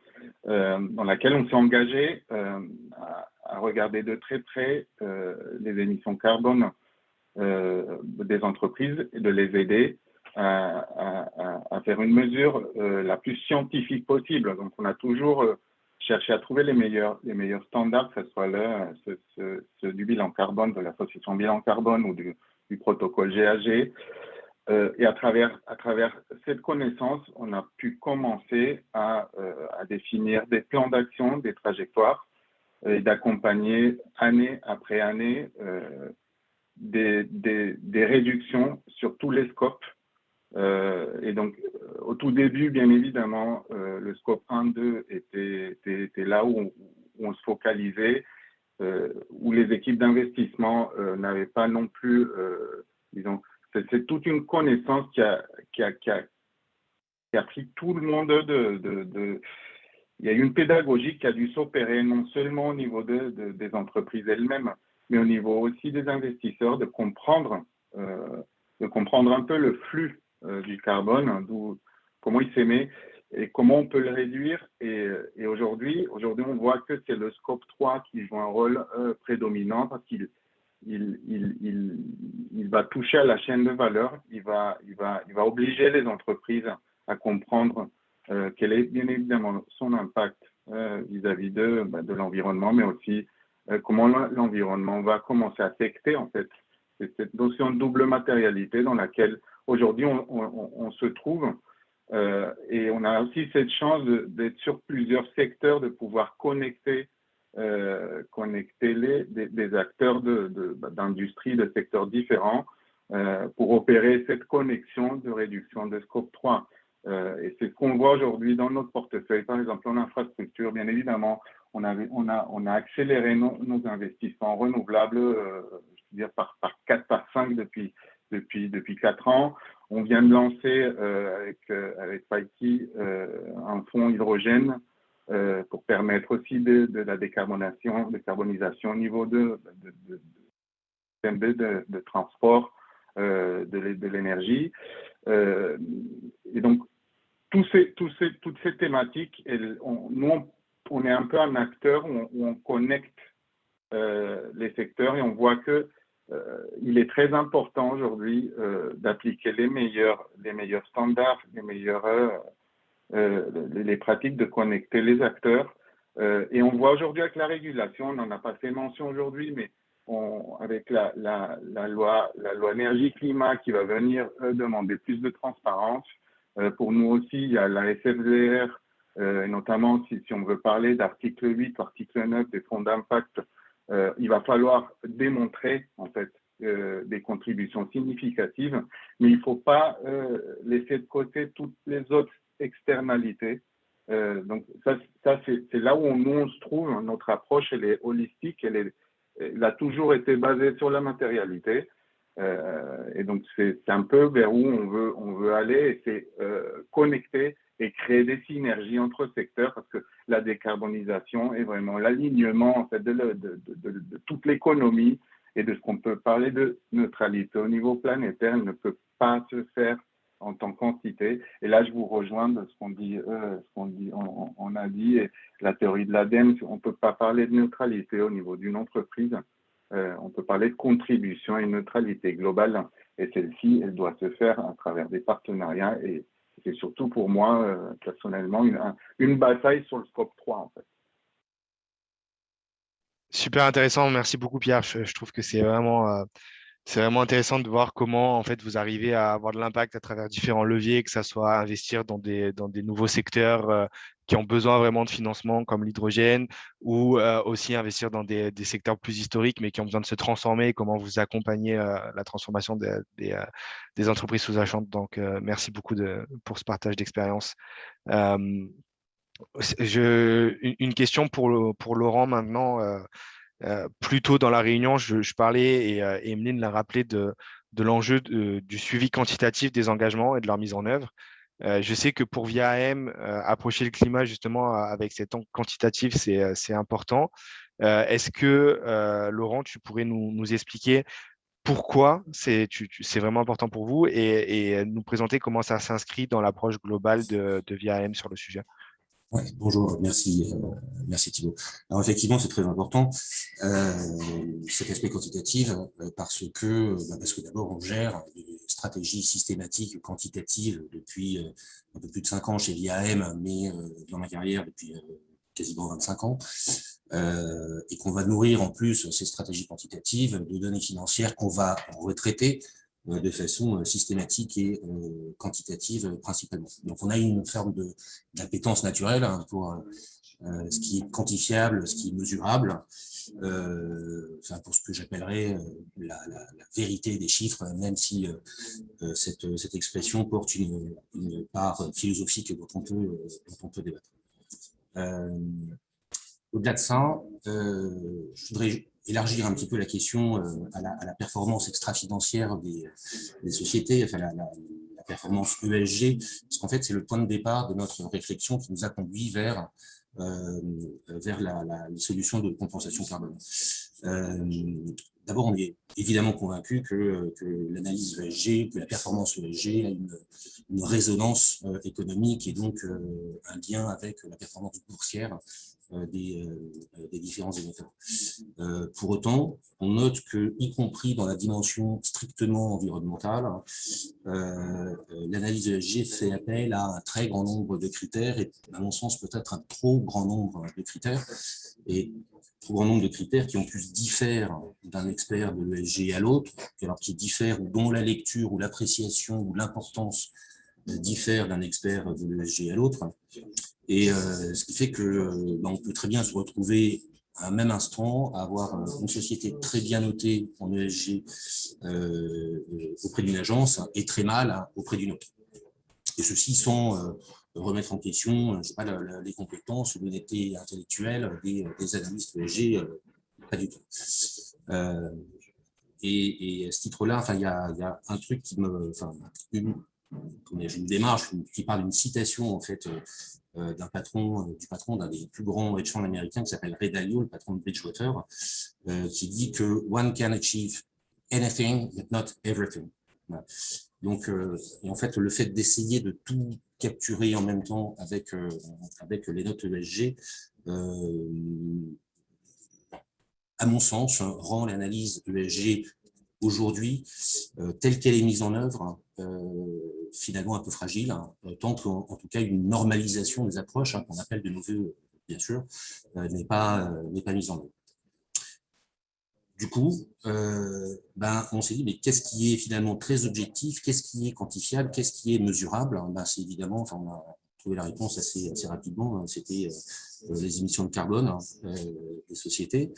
dans laquelle on s'est engagé à regarder de très près les émissions carbone des entreprises et de les aider à faire une mesure la plus scientifique possible. Donc, on a toujours cherché à trouver les meilleurs standards, que ce soit ceux du bilan carbone, de l'association bilan carbone ou du protocole GAG. Et à travers cette connaissance, on a pu commencer à définir des plans d'action, des trajectoires et d'accompagner année après année des réductions sur tous les scopes. Et donc, au tout début, bien évidemment, le scope 1-2 était là où on se focalisait, où les équipes d'investissement n'avaient pas non plus, disons, c'est toute une connaissance qui a pris tout le monde il y a eu une pédagogie qui a dû s'opérer non seulement au niveau des entreprises elles-mêmes, mais au niveau aussi des investisseurs, de comprendre un peu le flux du carbone, comment il s'émet et comment on peut le réduire. Et aujourd'hui, on voit que c'est le scope 3 qui joue un rôle prédominant parce qu'il va toucher à la chaîne de valeur, il va obliger les entreprises à comprendre quel est bien évidemment son impact vis-à-vis de l'environnement, mais aussi comment l'environnement va commencer à affecter en fait. C'est cette notion de double matérialité dans laquelle aujourd'hui on se trouve et on a aussi cette chance d'être sur plusieurs secteurs, de pouvoir connecter des acteurs d'industrie, de secteurs différents pour opérer cette connexion de réduction de scope 3. Et c'est ce qu'on voit aujourd'hui dans notre portefeuille. Par exemple, en infrastructure, bien évidemment, on a accéléré nos investissements renouvelables, je veux dire par 4, par 5 depuis 4 ans. On vient de lancer avec Paiki un fonds hydrogène pour permettre aussi de la décarbonisation au niveau de transport de l'énergie. Et donc, toutes ces thématiques, nous, on est un peu un acteur où on connecte les secteurs et on voit que il est très important aujourd'hui d'appliquer les meilleurs standards, les pratiques de connecter les acteurs. Et on voit aujourd'hui avec la régulation, on n'en a pas fait mention aujourd'hui, mais avec la loi énergie-climat qui va venir demander plus de transparence. Pour nous aussi, il y a la SFDR, notamment si on veut parler d'article 8, article 9 des fonds d'impact, il va falloir démontrer en fait des contributions significatives, mais il ne faut pas laisser de côté toutes les autres externalités. Donc ça c'est là où nous on se trouve. Notre approche elle est holistique, elle a toujours été basée sur la matérialité. Et donc c'est un peu vers où on veut aller, et c'est connecter et créer des synergies entre secteurs, parce que la décarbonisation est vraiment l'alignement en fait de toute l'économie et de ce qu'on peut parler de neutralité au niveau planétaire. Elle ne peut pas se faire en tant qu'entité. Et là, je vous rejoins de ce on a dit, et la théorie de l'ADEME, on ne peut pas parler de neutralité au niveau d'une entreprise. On peut parler de contribution à une neutralité globale, et celle-ci, elle doit se faire à travers des partenariats, et c'est surtout pour moi, personnellement, une bataille sur le scope 3, en fait. Super intéressant, merci beaucoup Pierre. Je trouve que c'est vraiment intéressant de voir comment en fait vous arrivez à avoir de l'impact à travers différents leviers, que ça soit investir dans des nouveaux secteurs qui ont besoin vraiment de financement comme l'hydrogène, ou aussi investir dans des secteurs plus historiques mais qui ont besoin de se transformer, comment vous accompagnez la transformation des entreprises sous-jacentes. Donc merci beaucoup pour ce partage d'expérience. Une question pour Laurent maintenant. Plus tôt dans la réunion, je parlais, et Emeline l'a rappelé, de l'enjeu du suivi quantitatif des engagements et de leur mise en œuvre. Je sais que pour VIA-AM, approcher le climat justement avec cet angle quantitatif, c'est important. Est-ce que, Laurent, tu pourrais nous expliquer pourquoi c'est vraiment important pour vous, et nous présenter comment ça s'inscrit dans l'approche globale de VIA-AM sur le sujet? Ouais, bonjour, merci Thibaut. Alors effectivement, c'est très important cet aspect quantitatif parce que d'abord on gère des stratégies systématiques quantitatives depuis un peu plus de 5 ans chez VIA-AM, mais dans ma carrière depuis quasiment 25 ans, et qu'on va nourrir en plus ces stratégies quantitatives de données financières qu'on va retraiter de façon systématique et quantitative principalement. Donc on a une forme d'appétence naturelle pour ce qui est quantifiable, ce qui est mesurable, pour ce que j'appellerais la vérité des chiffres, même si cette expression porte une part philosophique dont on peut débattre. Au-delà de ça, je voudrais élargir un petit peu la question à la performance extra-financière des sociétés, enfin la performance ESG, parce qu'en fait, c'est le point de départ de notre réflexion qui nous a conduit vers les solutions de compensation carbone. D'abord, on est évidemment convaincu que l'analyse ESG, que la performance ESG a une résonance économique et donc un lien avec la performance boursière des différents émetteurs. Pour autant, on note que, y compris dans la dimension strictement environnementale, l'analyse ESG fait appel à un très grand nombre de critères et, à mon sens, peut-être un trop grand nombre de critères. Et trop grand nombre de critères qui en plus diffèrent d'un expert de l'ESG à l'autre, alors qui diffèrent ou dont la lecture ou l'appréciation ou l'importance diffère d'un expert de l'ESG à l'autre. Et ce qui fait que on peut très bien se retrouver à un même instant à avoir une société très bien notée en ESG auprès d'une agence et très mal auprès d'une autre. Et ceci sans remettre en question je sais pas, les compétences ou l'honnêteté intellectuelle des analystes ESG, pas du tout. Et à ce titre-là, il y a un truc qui me... une démarche qui parle d'une citation en fait du patron d'un des plus grands hedge funds américains qui s'appelle Ray Dalio, le patron de Bridgewater, qui dit que one can achieve anything but not everything. Voilà. Donc, et en fait, le fait d'essayer de tout capturer en même temps avec les notes ESG, à mon sens, rend l'analyse ESG aujourd'hui, telle qu'elle est mise en œuvre, finalement un peu fragile, tant qu'en tout cas une normalisation des approches, qu'on appelle de nos voeux, bien sûr, n'est pas mise en œuvre. Du coup, on s'est dit, mais qu'est-ce qui est finalement très objectif, qu'est-ce qui est quantifiable, qu'est-ce qui est mesurable? C'est évidemment, on a trouvé la réponse assez rapidement, c'était les émissions de carbone des sociétés.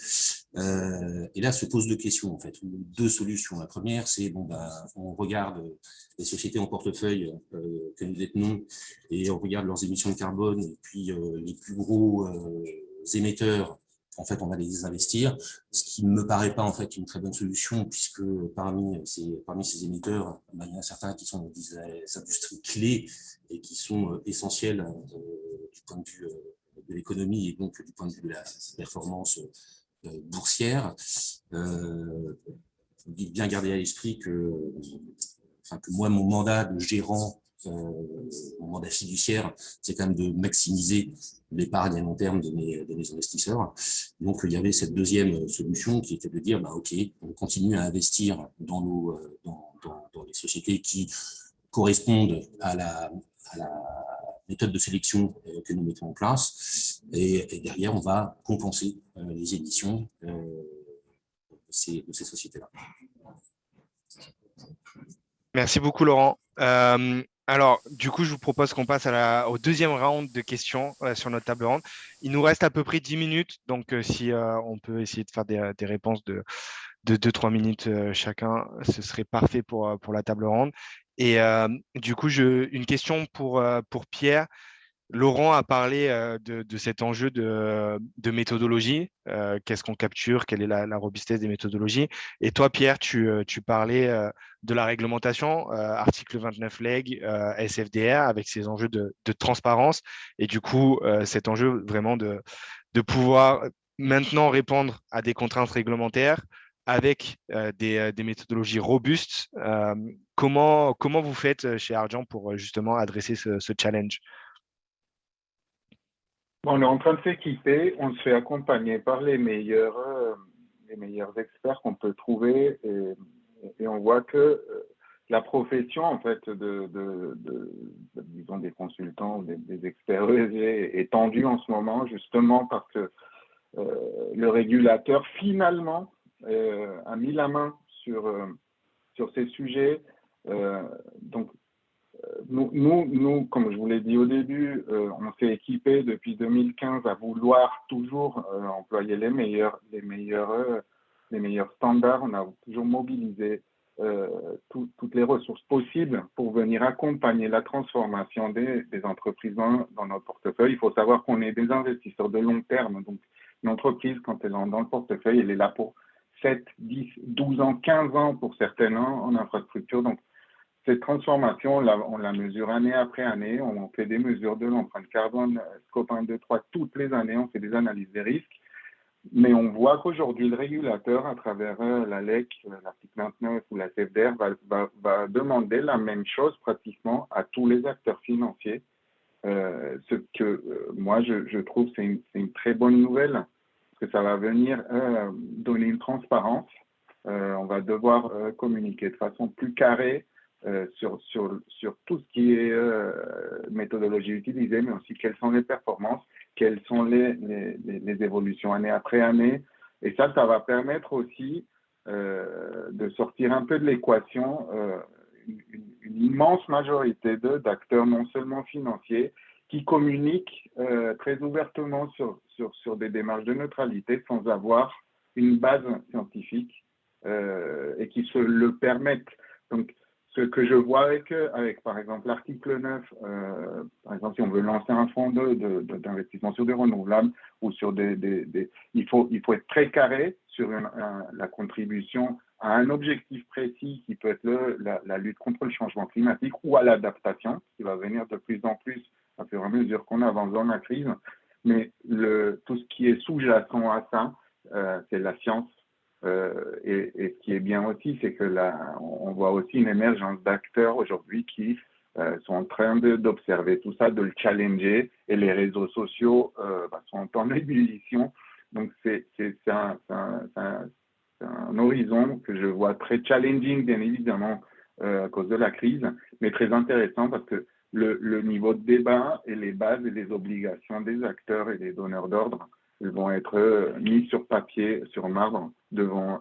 Et là se posent deux questions, en fait, deux solutions. La première, c'est, on regarde les sociétés en portefeuille que nous détenons et on regarde leurs émissions de carbone et puis les plus gros émetteurs, en fait, on va les investir, ce qui ne me paraît pas en fait une très bonne solution, puisque parmi ces émetteurs, il y en a certains qui sont des industries clés et qui sont essentielles du point de vue de l'économie et donc du point de vue de la performance boursière. Bien garder à l'esprit que moi, mon mandat de gérant, mon mandat fiduciaire, c'est quand même de maximiser l'épargne à long terme de mes investisseurs. Donc, il y avait cette deuxième solution qui était de dire, OK, on continue à investir dans les sociétés qui correspondent à la méthode de sélection que nous mettons en place. Et derrière, on va compenser les émissions de ces sociétés-là. Merci beaucoup, Laurent. Alors, du coup, je vous propose qu'on passe au deuxième round de questions sur notre table ronde. Il nous reste à peu près 10 minutes, donc si on peut essayer de faire des réponses de 2-3 minutes chacun, ce serait parfait pour la table ronde. Et du coup, une question pour Pierre. Laurent a parlé de cet enjeu de méthodologie. Qu'est-ce qu'on capture? Quelle est la robustesse des méthodologies? Et toi, Pierre, tu parlais de la réglementation, article 29 Leg, SFDR, avec ces enjeux de transparence. Et du coup, cet enjeu vraiment de pouvoir maintenant répondre à des contraintes réglementaires avec des méthodologies robustes. Comment vous faites chez Ardian pour justement adresser ce challenge? On est en train de s'équiper, on se fait accompagner par les meilleurs experts qu'on peut trouver et on voit que la profession en fait disons des consultants ou des experts ESG est tendue en ce moment justement parce que le régulateur finalement a mis la main sur ces sujets. Donc nous, comme je vous l'ai dit au début, on s'est équipé depuis 2015 à vouloir toujours employer les meilleurs standards. On a toujours mobilisé toutes les ressources possibles pour venir accompagner la transformation des entreprises dans notre portefeuille. Il faut savoir qu'on est des investisseurs de long terme. Donc, une entreprise, quand elle est dans le portefeuille, elle est là pour 7, 10, 12 ans, 15 ans pour certaines en infrastructure. Donc, cette transformation, on la mesure année après année. On fait des mesures de l'empreinte carbone, scope 1, 2, 3, toutes les années. On fait des analyses des risques. Mais on voit qu'aujourd'hui, le régulateur, à travers la LEC, l'article 29 ou la CFDR, va demander la même chose pratiquement à tous les acteurs financiers. Ce que moi, je trouve c'est une très bonne nouvelle, parce que ça va venir donner une transparence. On va devoir communiquer de façon plus carrée sur tout ce qui est méthodologie utilisée, mais aussi quelles sont les performances, quelles sont les évolutions année après année. Et ça va permettre aussi de sortir un peu de l'équation une immense majorité d'acteurs non seulement financiers qui communiquent très ouvertement sur des démarches de neutralité sans avoir une base scientifique et qui se le permettent. Donc, ce que je vois avec par exemple, l'article 9, par exemple, si on veut lancer un fonds d'investissement sur des renouvelables ou sur il faut être très carré sur la contribution à un objectif précis qui peut être la lutte contre le changement climatique ou à l'adaptation, qui va venir de plus en plus à fur et à mesure qu'on avance dans la crise. Mais tout ce qui est sous-jacent à ça, c'est la science. Et ce qui est bien aussi, c'est que on voit aussi une émergence d'acteurs aujourd'hui qui sont en train d'observer tout ça, de le challenger, et les réseaux sociaux sont en ébullition. Donc c'est un horizon que je vois très challenging, bien évidemment, à cause de la crise, mais très intéressant parce que le niveau de débat et les bases et les obligations des acteurs et des donneurs d'ordre, ils vont être mis sur papier, sur marbre, devant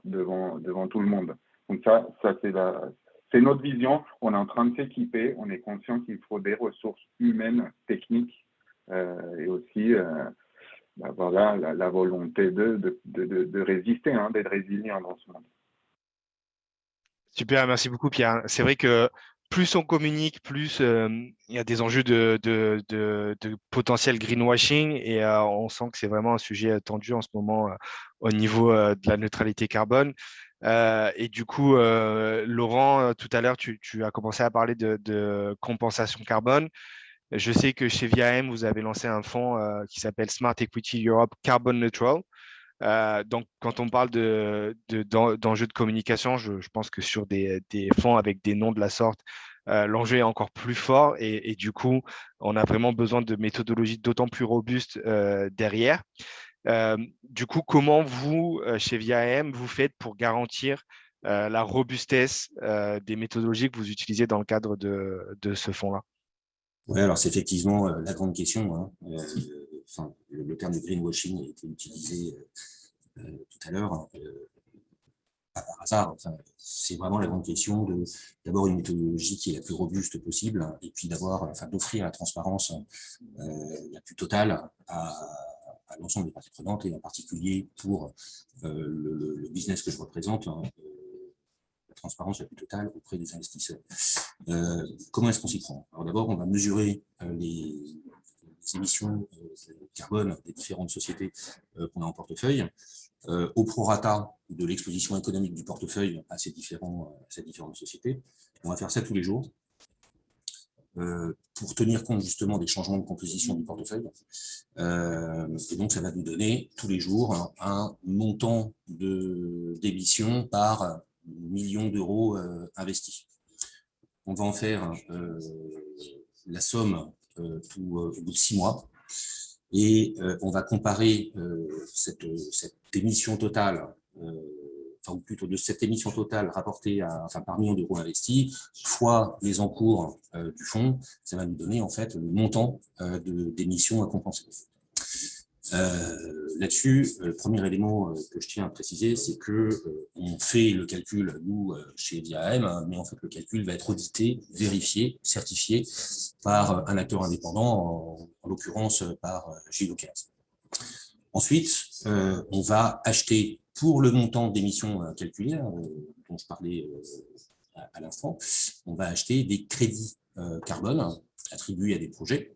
tout le monde. Donc ça c'est notre vision. On est en train de s'équiper. On est conscient qu'il faut des ressources humaines, techniques, et aussi voilà, la volonté de résister, d'être résilient dans ce monde. Super, merci beaucoup Pierre. C'est vrai que plus on communique, plus il y a des enjeux de potentiel greenwashing, et on sent que c'est vraiment un sujet tendu en ce moment au niveau de la neutralité carbone. Et du coup, Laurent, tout à l'heure, tu as commencé à parler de compensation carbone. Je sais que chez VIAM, vous avez lancé un fonds qui s'appelle Smart Equity Europe Carbon Neutral. Donc, quand on parle d'enjeux de communication, je pense que sur des fonds avec des noms de la sorte, l'enjeu est encore plus fort, et du coup, on a vraiment besoin de méthodologies d'autant plus robustes derrière. Du coup, comment vous, chez VIAM, vous faites pour garantir la robustesse des méthodologies que vous utilisez dans le cadre de ce fonds-là? Oui, alors c'est effectivement la grande question. Le terme de greenwashing a été utilisé tout à l'heure, pas par hasard. C'est vraiment la grande question d'avoir une méthodologie qui est la plus robuste possible, et puis d'offrir la transparence la plus totale à l'ensemble des parties prenantes, et en particulier pour le business que je représente, la transparence la plus totale auprès des investisseurs. Comment est-ce qu'on s'y prend? Alors d'abord, on va mesurer les émissions carbone des différentes sociétés qu'on a en portefeuille, au prorata de l'exposition économique du portefeuille à ces différentes sociétés. On va faire ça tous les jours pour tenir compte justement des changements de composition du portefeuille. Et donc, ça va nous donner tous les jours un montant d'émissions par million d'euros investis. On va en faire la somme au bout de 6 mois, et on va comparer cette émission totale, ou plutôt de cette émission totale rapportée par million d'euros investis, fois les encours du fonds. Ça va nous donner en fait le montant d'émissions à compenser. Là-dessus, le premier élément que je tiens à préciser, c'est que on fait le calcul, nous, chez VIAM, hein, mais en fait, le calcul va être audité, vérifié, certifié par un acteur indépendant, en l'occurrence par J-Locals. Ensuite, on va acheter pour le montant d'émissions calculées, dont je parlais à l'instant, on va acheter des crédits carbone attribués à des projets.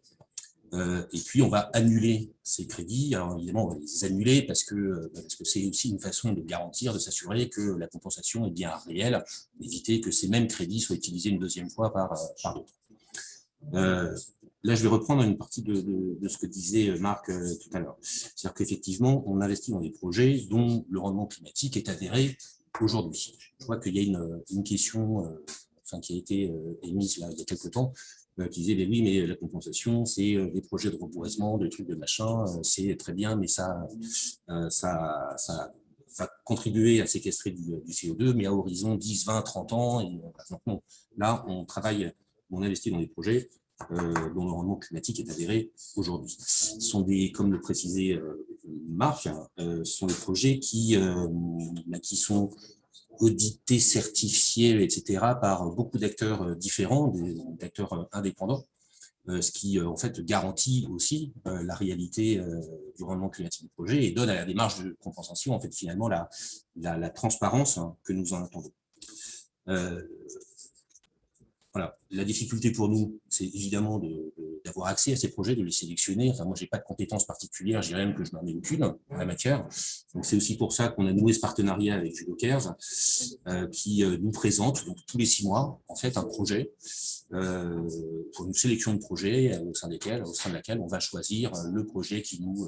Et puis, on va annuler ces crédits. Alors, évidemment, on va les annuler parce que c'est aussi une façon de garantir, de s'assurer que la compensation est bien réelle, d'éviter que ces mêmes crédits soient utilisés une deuxième fois par d'autres. Là, je vais reprendre une partie de ce que disait Marc tout à l'heure. C'est-à-dire qu'effectivement, on investit dans des projets dont le rendement climatique est avéré aujourd'hui. Je vois qu'il y a une question qui a été émise là, il y a quelques temps, qui disait, oui, mais la compensation, c'est des projets de reboisement, des trucs de machin, c'est très bien, mais ça va contribuer à séquestrer du CO2, mais à horizon 10, 20, 30 ans. Et, donc, non. Là, on investit dans des projets dont le rendement climatique est avéré aujourd'hui. Ce sont comme le précisait Marc, sont des projets qui sont audités, certifiés, etc., par beaucoup d'acteurs différents, d'acteurs indépendants, ce qui en fait garantit aussi la réalité du rendement climatique du projet et donne à la démarche de compensation en fait finalement la transparence que nous en attendons. Voilà. La difficulté pour nous, c'est évidemment d'avoir accès à ces projets, de les sélectionner. Enfin, moi, je n'ai pas de compétences particulières, je dirais même que je n'en ai aucune en la matière. Donc, c'est aussi pour ça qu'on a noué ce partenariat avec Judocers, qui nous présente donc, tous les 6 mois en fait, un projet pour une sélection de projets au sein de laquelle on va choisir le projet qui nous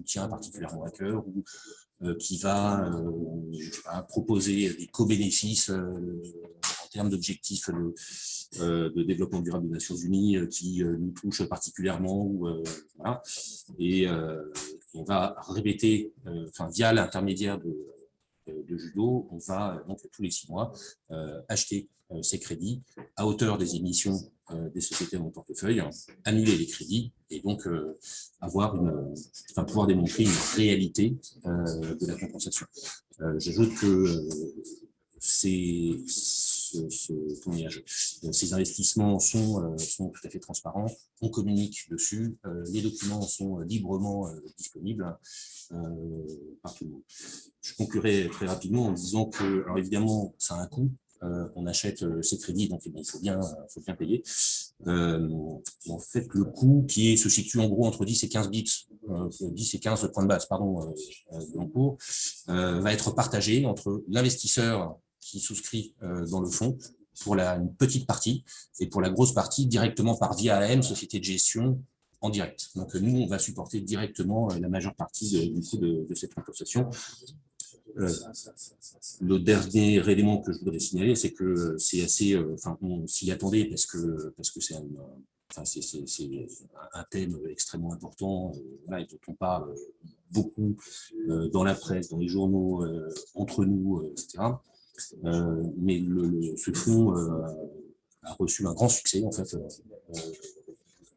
tient particulièrement à cœur ou qui va proposer des co-bénéfices en termes d'objectifs de développement durable des Nations Unies qui nous touchent particulièrement. Voilà. Et on va répéter, via l'intermédiaire de Judo, on va donc tous les 6 mois acheter ces crédits à hauteur des émissions des sociétés dans mon portefeuille, annuler les crédits et donc pouvoir démontrer une réalité de la compensation. J'ajoute que ces investissements sont tout à fait transparents, on communique dessus, les documents sont librement disponibles par tout le monde. Je conclurai très rapidement en disant que, alors évidemment, ça a un coût. On achète ces crédits, donc il faut bien payer. En fait, le coût se situe en gros entre 10 et 15 bips, 10 et 15 points de base, de l'encours, va être partagé entre l'investisseur qui souscrit dans le fonds pour une petite partie et pour la grosse partie directement par VIAM, société de gestion, en direct. Donc nous, on va supporter directement la majeure partie du coût de cette compensation. Le dernier élément que je voudrais signaler, c'est que c'est assez, on s'y attendait parce que c'est un thème extrêmement important et dont on parle beaucoup dans la presse, dans les journaux, entre nous, etc. Mais ce fonds a reçu un grand succès, en fait,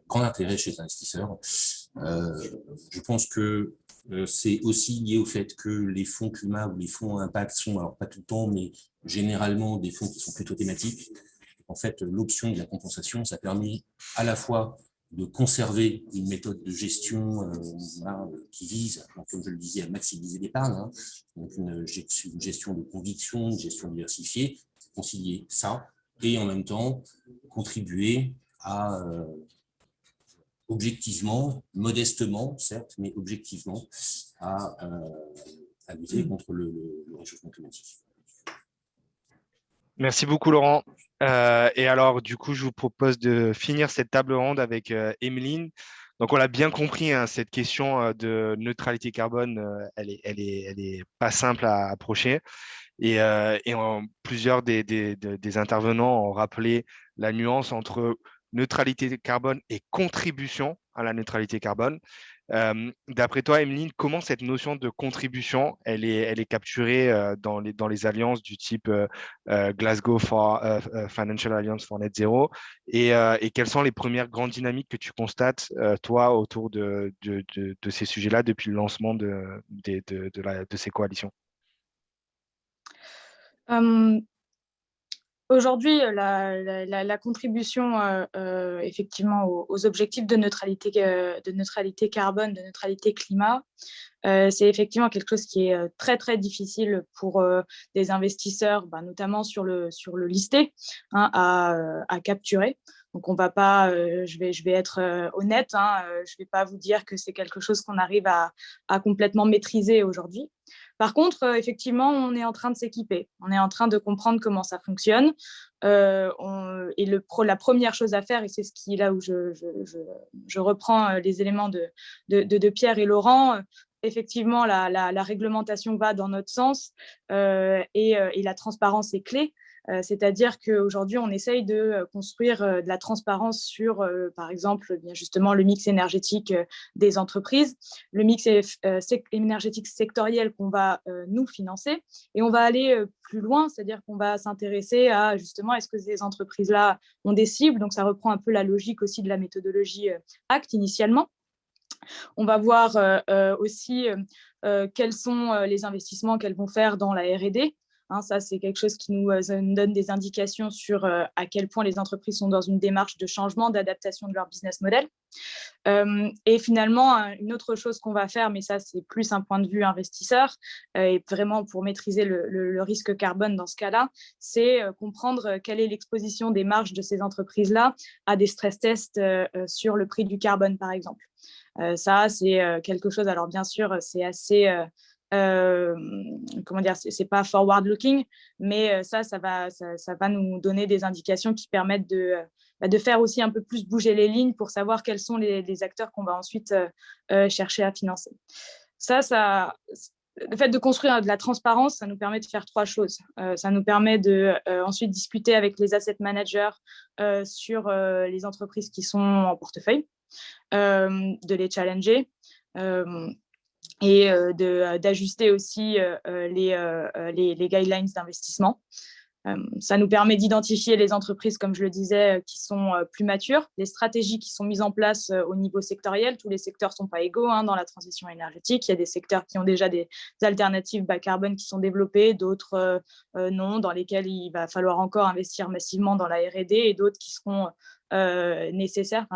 grand intérêt chez les investisseurs. Je pense que c'est aussi lié au fait que les fonds climat ou les fonds impact sont, alors pas tout le temps, mais généralement des fonds qui sont plutôt thématiques. En fait, l'option de la compensation, ça permet à la fois de conserver une méthode de gestion qui vise, comme je le disais, à maximiser l'épargne, donc une gestion de conviction, une gestion diversifiée, concilier ça, et en même temps contribuer à objectivement, modestement, certes, mais objectivement, à lutter contre le réchauffement climatique. Merci beaucoup, Laurent. Et alors, du coup, je vous propose de finir cette table ronde avec Emeline. Donc, on l'a bien compris, cette question de neutralité carbone, elle est pas simple à approcher. Et plusieurs des intervenants ont rappelé la nuance entre neutralité carbone et contribution à la neutralité carbone. D'après toi, Emeline, comment cette notion de contribution, elle est capturée dans les alliances du type Glasgow Financial Alliance for Net Zero et quelles sont les premières grandes dynamiques que tu constates, toi, autour de ces sujets-là depuis le lancement de ces coalitions? Aujourd'hui, la contribution effectivement aux objectifs de neutralité carbone, de neutralité climat, c'est effectivement quelque chose qui est très, très difficile pour des investisseurs, notamment sur le listé, hein, à capturer. Donc, on va pas, je vais être honnête, je ne vais pas vous dire que c'est quelque chose qu'on arrive à complètement maîtriser aujourd'hui. Par contre, effectivement, on est en train de s'équiper. On est en train de comprendre comment ça fonctionne. Et la première chose à faire, et c'est ce qui est là où je reprends les éléments de Pierre et Laurent, effectivement, la réglementation va dans notre sens et la transparence est clé. C'est-à-dire qu'aujourd'hui, on essaye de construire de la transparence sur, par exemple, bien justement, le mix énergétique des entreprises, le mix énergétique sectoriel qu'on va nous financer. Et on va aller plus loin, c'est-à-dire qu'on va s'intéresser à, justement, est-ce que ces entreprises-là ont des cibles? Donc, ça reprend un peu la logique aussi de la méthodologie ACT initialement. On va voir aussi quels sont les investissements qu'elles vont faire dans la R&D. Ça, c'est quelque chose qui nous donne des indications sur à quel point les entreprises sont dans une démarche de changement, d'adaptation de leur business model. Et finalement, une autre chose qu'on va faire, mais ça, c'est plus un point de vue investisseur, et vraiment pour maîtriser le risque carbone dans ce cas-là, c'est comprendre quelle est l'exposition des marges de ces entreprises-là à des stress tests sur le prix du carbone, par exemple. Ça, c'est quelque chose, alors bien sûr, c'est assez... comment dire, c'est pas forward-looking, mais ça va nous donner des indications qui permettent de faire aussi un peu plus bouger les lignes pour savoir quels sont les acteurs qu'on va ensuite chercher à financer. Le fait de construire de la transparence, ça nous permet de faire trois choses. Ça nous permet de ensuite discuter avec les asset managers sur les entreprises qui sont en portefeuille, de les challenger et d'ajuster aussi les guidelines d'investissement. Ça nous permet d'identifier les entreprises, comme je le disais, qui sont plus matures, les stratégies qui sont mises en place au niveau sectoriel. Tous les secteurs ne sont pas égaux dans la transition énergétique. Il y a des secteurs qui ont déjà des alternatives bas carbone qui sont développées, d'autres non, dans lesquels il va falloir encore investir massivement dans la R&D et d'autres qui seront nécessaires.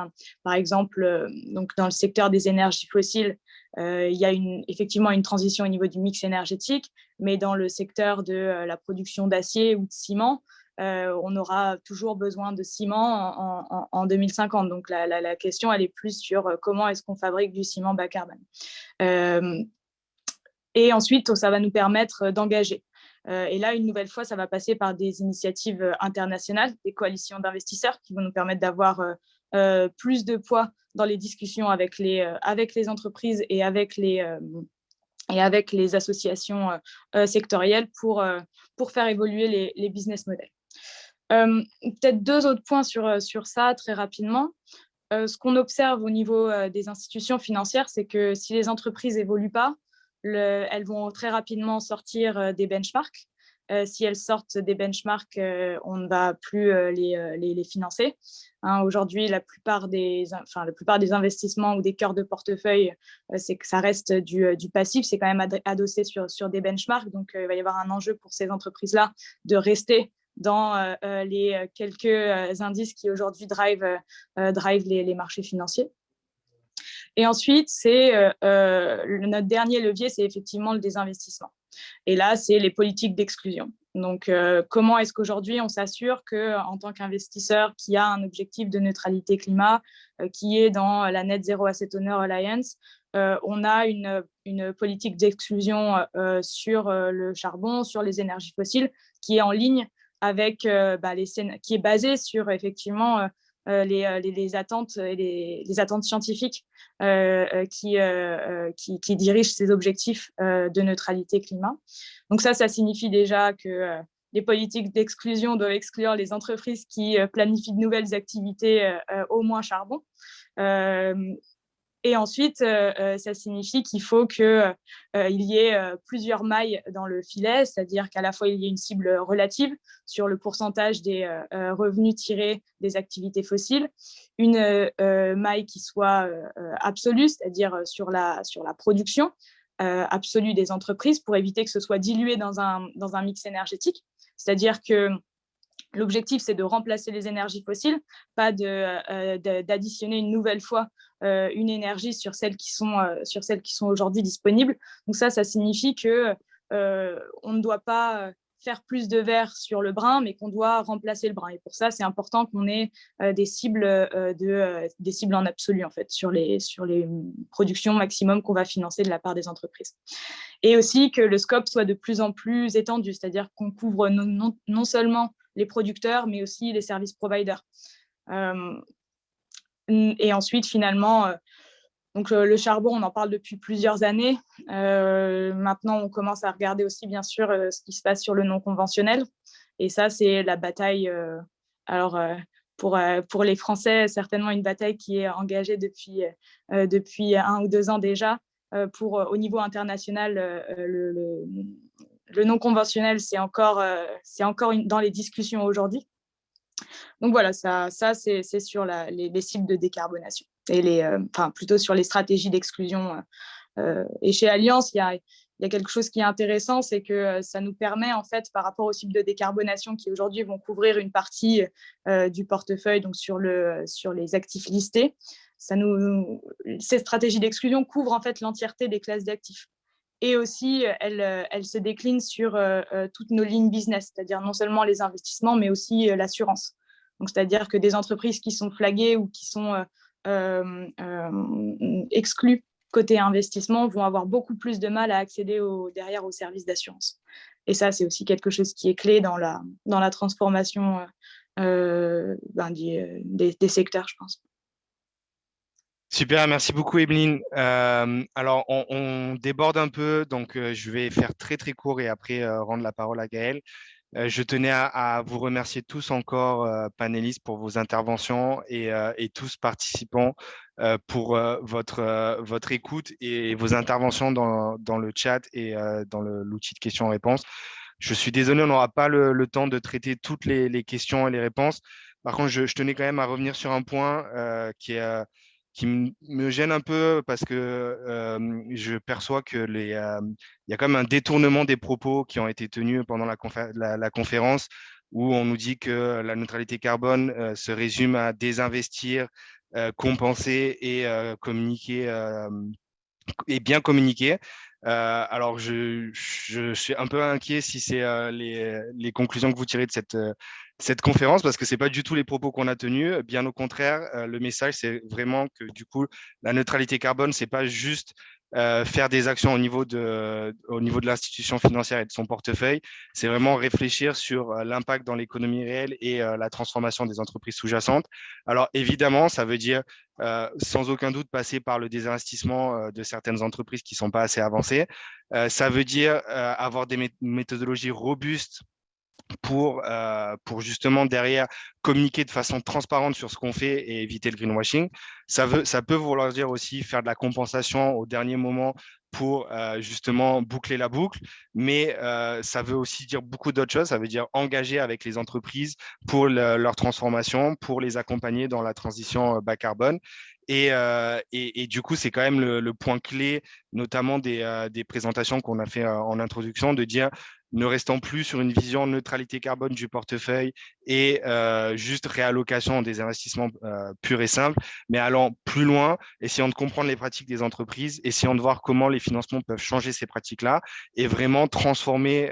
Par exemple, donc dans le secteur des énergies fossiles, il y a effectivement une transition au niveau du mix énergétique, mais dans le secteur de la production d'acier ou de ciment, on aura toujours besoin de ciment en 2050. Donc la question, elle est plus sur comment est-ce qu'on fabrique du ciment bas carbone. Et ensuite, ça va nous permettre d'engager. Et là, une nouvelle fois, ça va passer par des initiatives internationales, des coalitions d'investisseurs qui vont nous permettre d'avoir plus de poids dans les discussions avec les entreprises et avec les associations sectorielles pour faire évoluer les business models. Peut-être deux autres points sur ça très rapidement. Ce qu'on observe au niveau des institutions financières, c'est que si les entreprises n'évoluent pas, elles vont très rapidement sortir des benchmarks. Si elles sortent des benchmarks, on ne va plus les financer. Aujourd'hui, la plupart des investissements ou des cœurs de portefeuille, c'est que ça reste du passif, c'est quand même adossé sur des benchmarks. Donc, il va y avoir un enjeu pour ces entreprises-là de rester dans les quelques indices qui aujourd'hui drivent les marchés financiers. Et ensuite, notre dernier levier, c'est effectivement le désinvestissement. Et là, c'est les politiques d'exclusion. Donc, comment est-ce qu'aujourd'hui, on s'assure qu'en tant qu'investisseur qui a un objectif de neutralité climat, qui est dans la Net Zero Asset Owner Alliance, on a une politique d'exclusion sur le charbon, sur les énergies fossiles, qui est en ligne avec qui est basée sur effectivement les attentes et les attentes scientifiques qui dirigent ces objectifs de neutralité climat. Donc ça signifie déjà que les politiques d'exclusion doivent exclure les entreprises qui planifient de nouvelles activités au moins charbon. Et ensuite, ça signifie qu'il faut qu'il y ait plusieurs mailles dans le filet, c'est-à-dire qu'à la fois, il y ait une cible relative sur le pourcentage des revenus tirés des activités fossiles, une maille qui soit absolue, c'est-à-dire sur la production absolue des entreprises pour éviter que ce soit dilué dans un mix énergétique. C'est-à-dire que l'objectif, c'est de remplacer les énergies fossiles, pas d'additionner une nouvelle fois une énergie sur celles qui sont aujourd'hui disponibles. Donc ça signifie qu'on ne doit pas faire plus de verre sur le brin, mais qu'on doit remplacer le brin. Et pour ça, c'est important qu'on ait des cibles en absolu, en fait, sur les productions maximum qu'on va financer de la part des entreprises. Et aussi que le scope soit de plus en plus étendu, c'est-à-dire qu'on couvre non seulement les producteurs, mais aussi les services providers. Et ensuite, finalement, donc le charbon, on en parle depuis plusieurs années. Maintenant, on commence à regarder aussi, bien sûr, ce qui se passe sur le non conventionnel. Et ça, c'est la bataille. Pour les Français, certainement une bataille qui est engagée depuis 1 ou 2 ans déjà. Au niveau international, le non conventionnel, c'est encore dans les discussions aujourd'hui. Donc voilà, ça c'est sur les cibles de décarbonation et plutôt sur les stratégies d'exclusion. Et chez Allianz, il y a quelque chose qui est intéressant, c'est que ça nous permet, en fait, par rapport aux cibles de décarbonation qui aujourd'hui vont couvrir une partie du portefeuille, donc sur les actifs listés, ces stratégies d'exclusion couvrent en fait l'entièreté des classes d'actifs. Et aussi, elles se déclinent sur toutes nos lignes business, c'est-à-dire non seulement les investissements, mais aussi l'assurance. Donc, c'est-à-dire que des entreprises qui sont flaguées ou qui sont exclues côté investissement vont avoir beaucoup plus de mal à accéder derrière aux services d'assurance. Et ça, c'est aussi quelque chose qui est clé dans la transformation des secteurs, je pense. Super, merci beaucoup Emeline. Alors, on déborde un peu, donc je vais faire très très court et après rendre la parole à Gaël. Je tenais à vous remercier tous encore, panélistes, pour vos interventions et tous participants pour votre écoute et vos interventions dans le chat et dans l'outil de questions-réponses. Je suis désolé, on n'aura pas le temps de traiter toutes les questions et les réponses. Par contre, je tenais quand même à revenir sur un point qui me gêne un peu parce que je perçois qu'il y a quand même un détournement des propos qui ont été tenus pendant la conférence où on nous dit que la neutralité carbone se résume à désinvestir, compenser et communiquer et bien communiquer. Alors, je suis un peu inquiet si c'est les conclusions que vous tirez de cette conférence, parce que ce n'est pas du tout les propos qu'on a tenus. Bien au contraire, le message, c'est vraiment que du coup, la neutralité carbone, ce n'est pas juste faire des actions au niveau de l'institution financière et de son portefeuille. C'est vraiment réfléchir sur l'impact dans l'économie réelle et la transformation des entreprises sous-jacentes. Alors, évidemment, ça veut dire sans aucun doute passer par le désinvestissement de certaines entreprises qui ne sont pas assez avancées. Ça veut dire avoir des méthodologies robustes pour justement derrière communiquer de façon transparente sur ce qu'on fait et éviter le greenwashing. Ça peut vouloir dire aussi faire de la compensation au dernier moment pour justement boucler la boucle, mais ça veut aussi dire beaucoup d'autres choses. Ça veut dire engager avec les entreprises pour leur transformation, pour les accompagner dans la transition bas carbone. Et du coup, c'est quand même le point clé, notamment des présentations qu'on a fait en introduction, de dire ne restant plus sur une vision neutralité carbone du portefeuille et juste réallocation des investissements purs et simples, mais allant plus loin, essayant de comprendre les pratiques des entreprises, essayant de voir comment les financements peuvent changer ces pratiques-là et vraiment transformer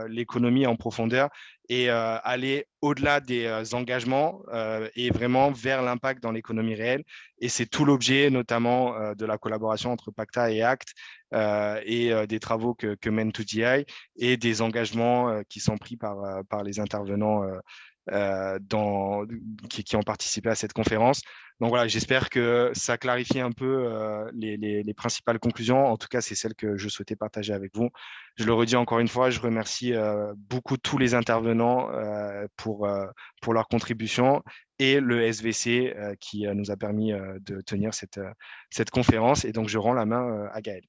l'économie en profondeur et aller au-delà des engagements et vraiment vers l'impact dans l'économie réelle. Et c'est tout l'objet notamment de la collaboration entre Pacta et ACT et des travaux que mène 2GI et des engagements qui sont pris par les intervenants qui ont participé à cette conférence. Donc voilà, j'espère que ça clarifie un peu les principales conclusions. En tout cas, c'est celles que je souhaitais partager avec vous. Je le redis encore une fois, je remercie beaucoup tous les intervenants pour leur contribution et le SVC qui nous a permis de tenir cette conférence. Et donc, je rends la main à Gaël.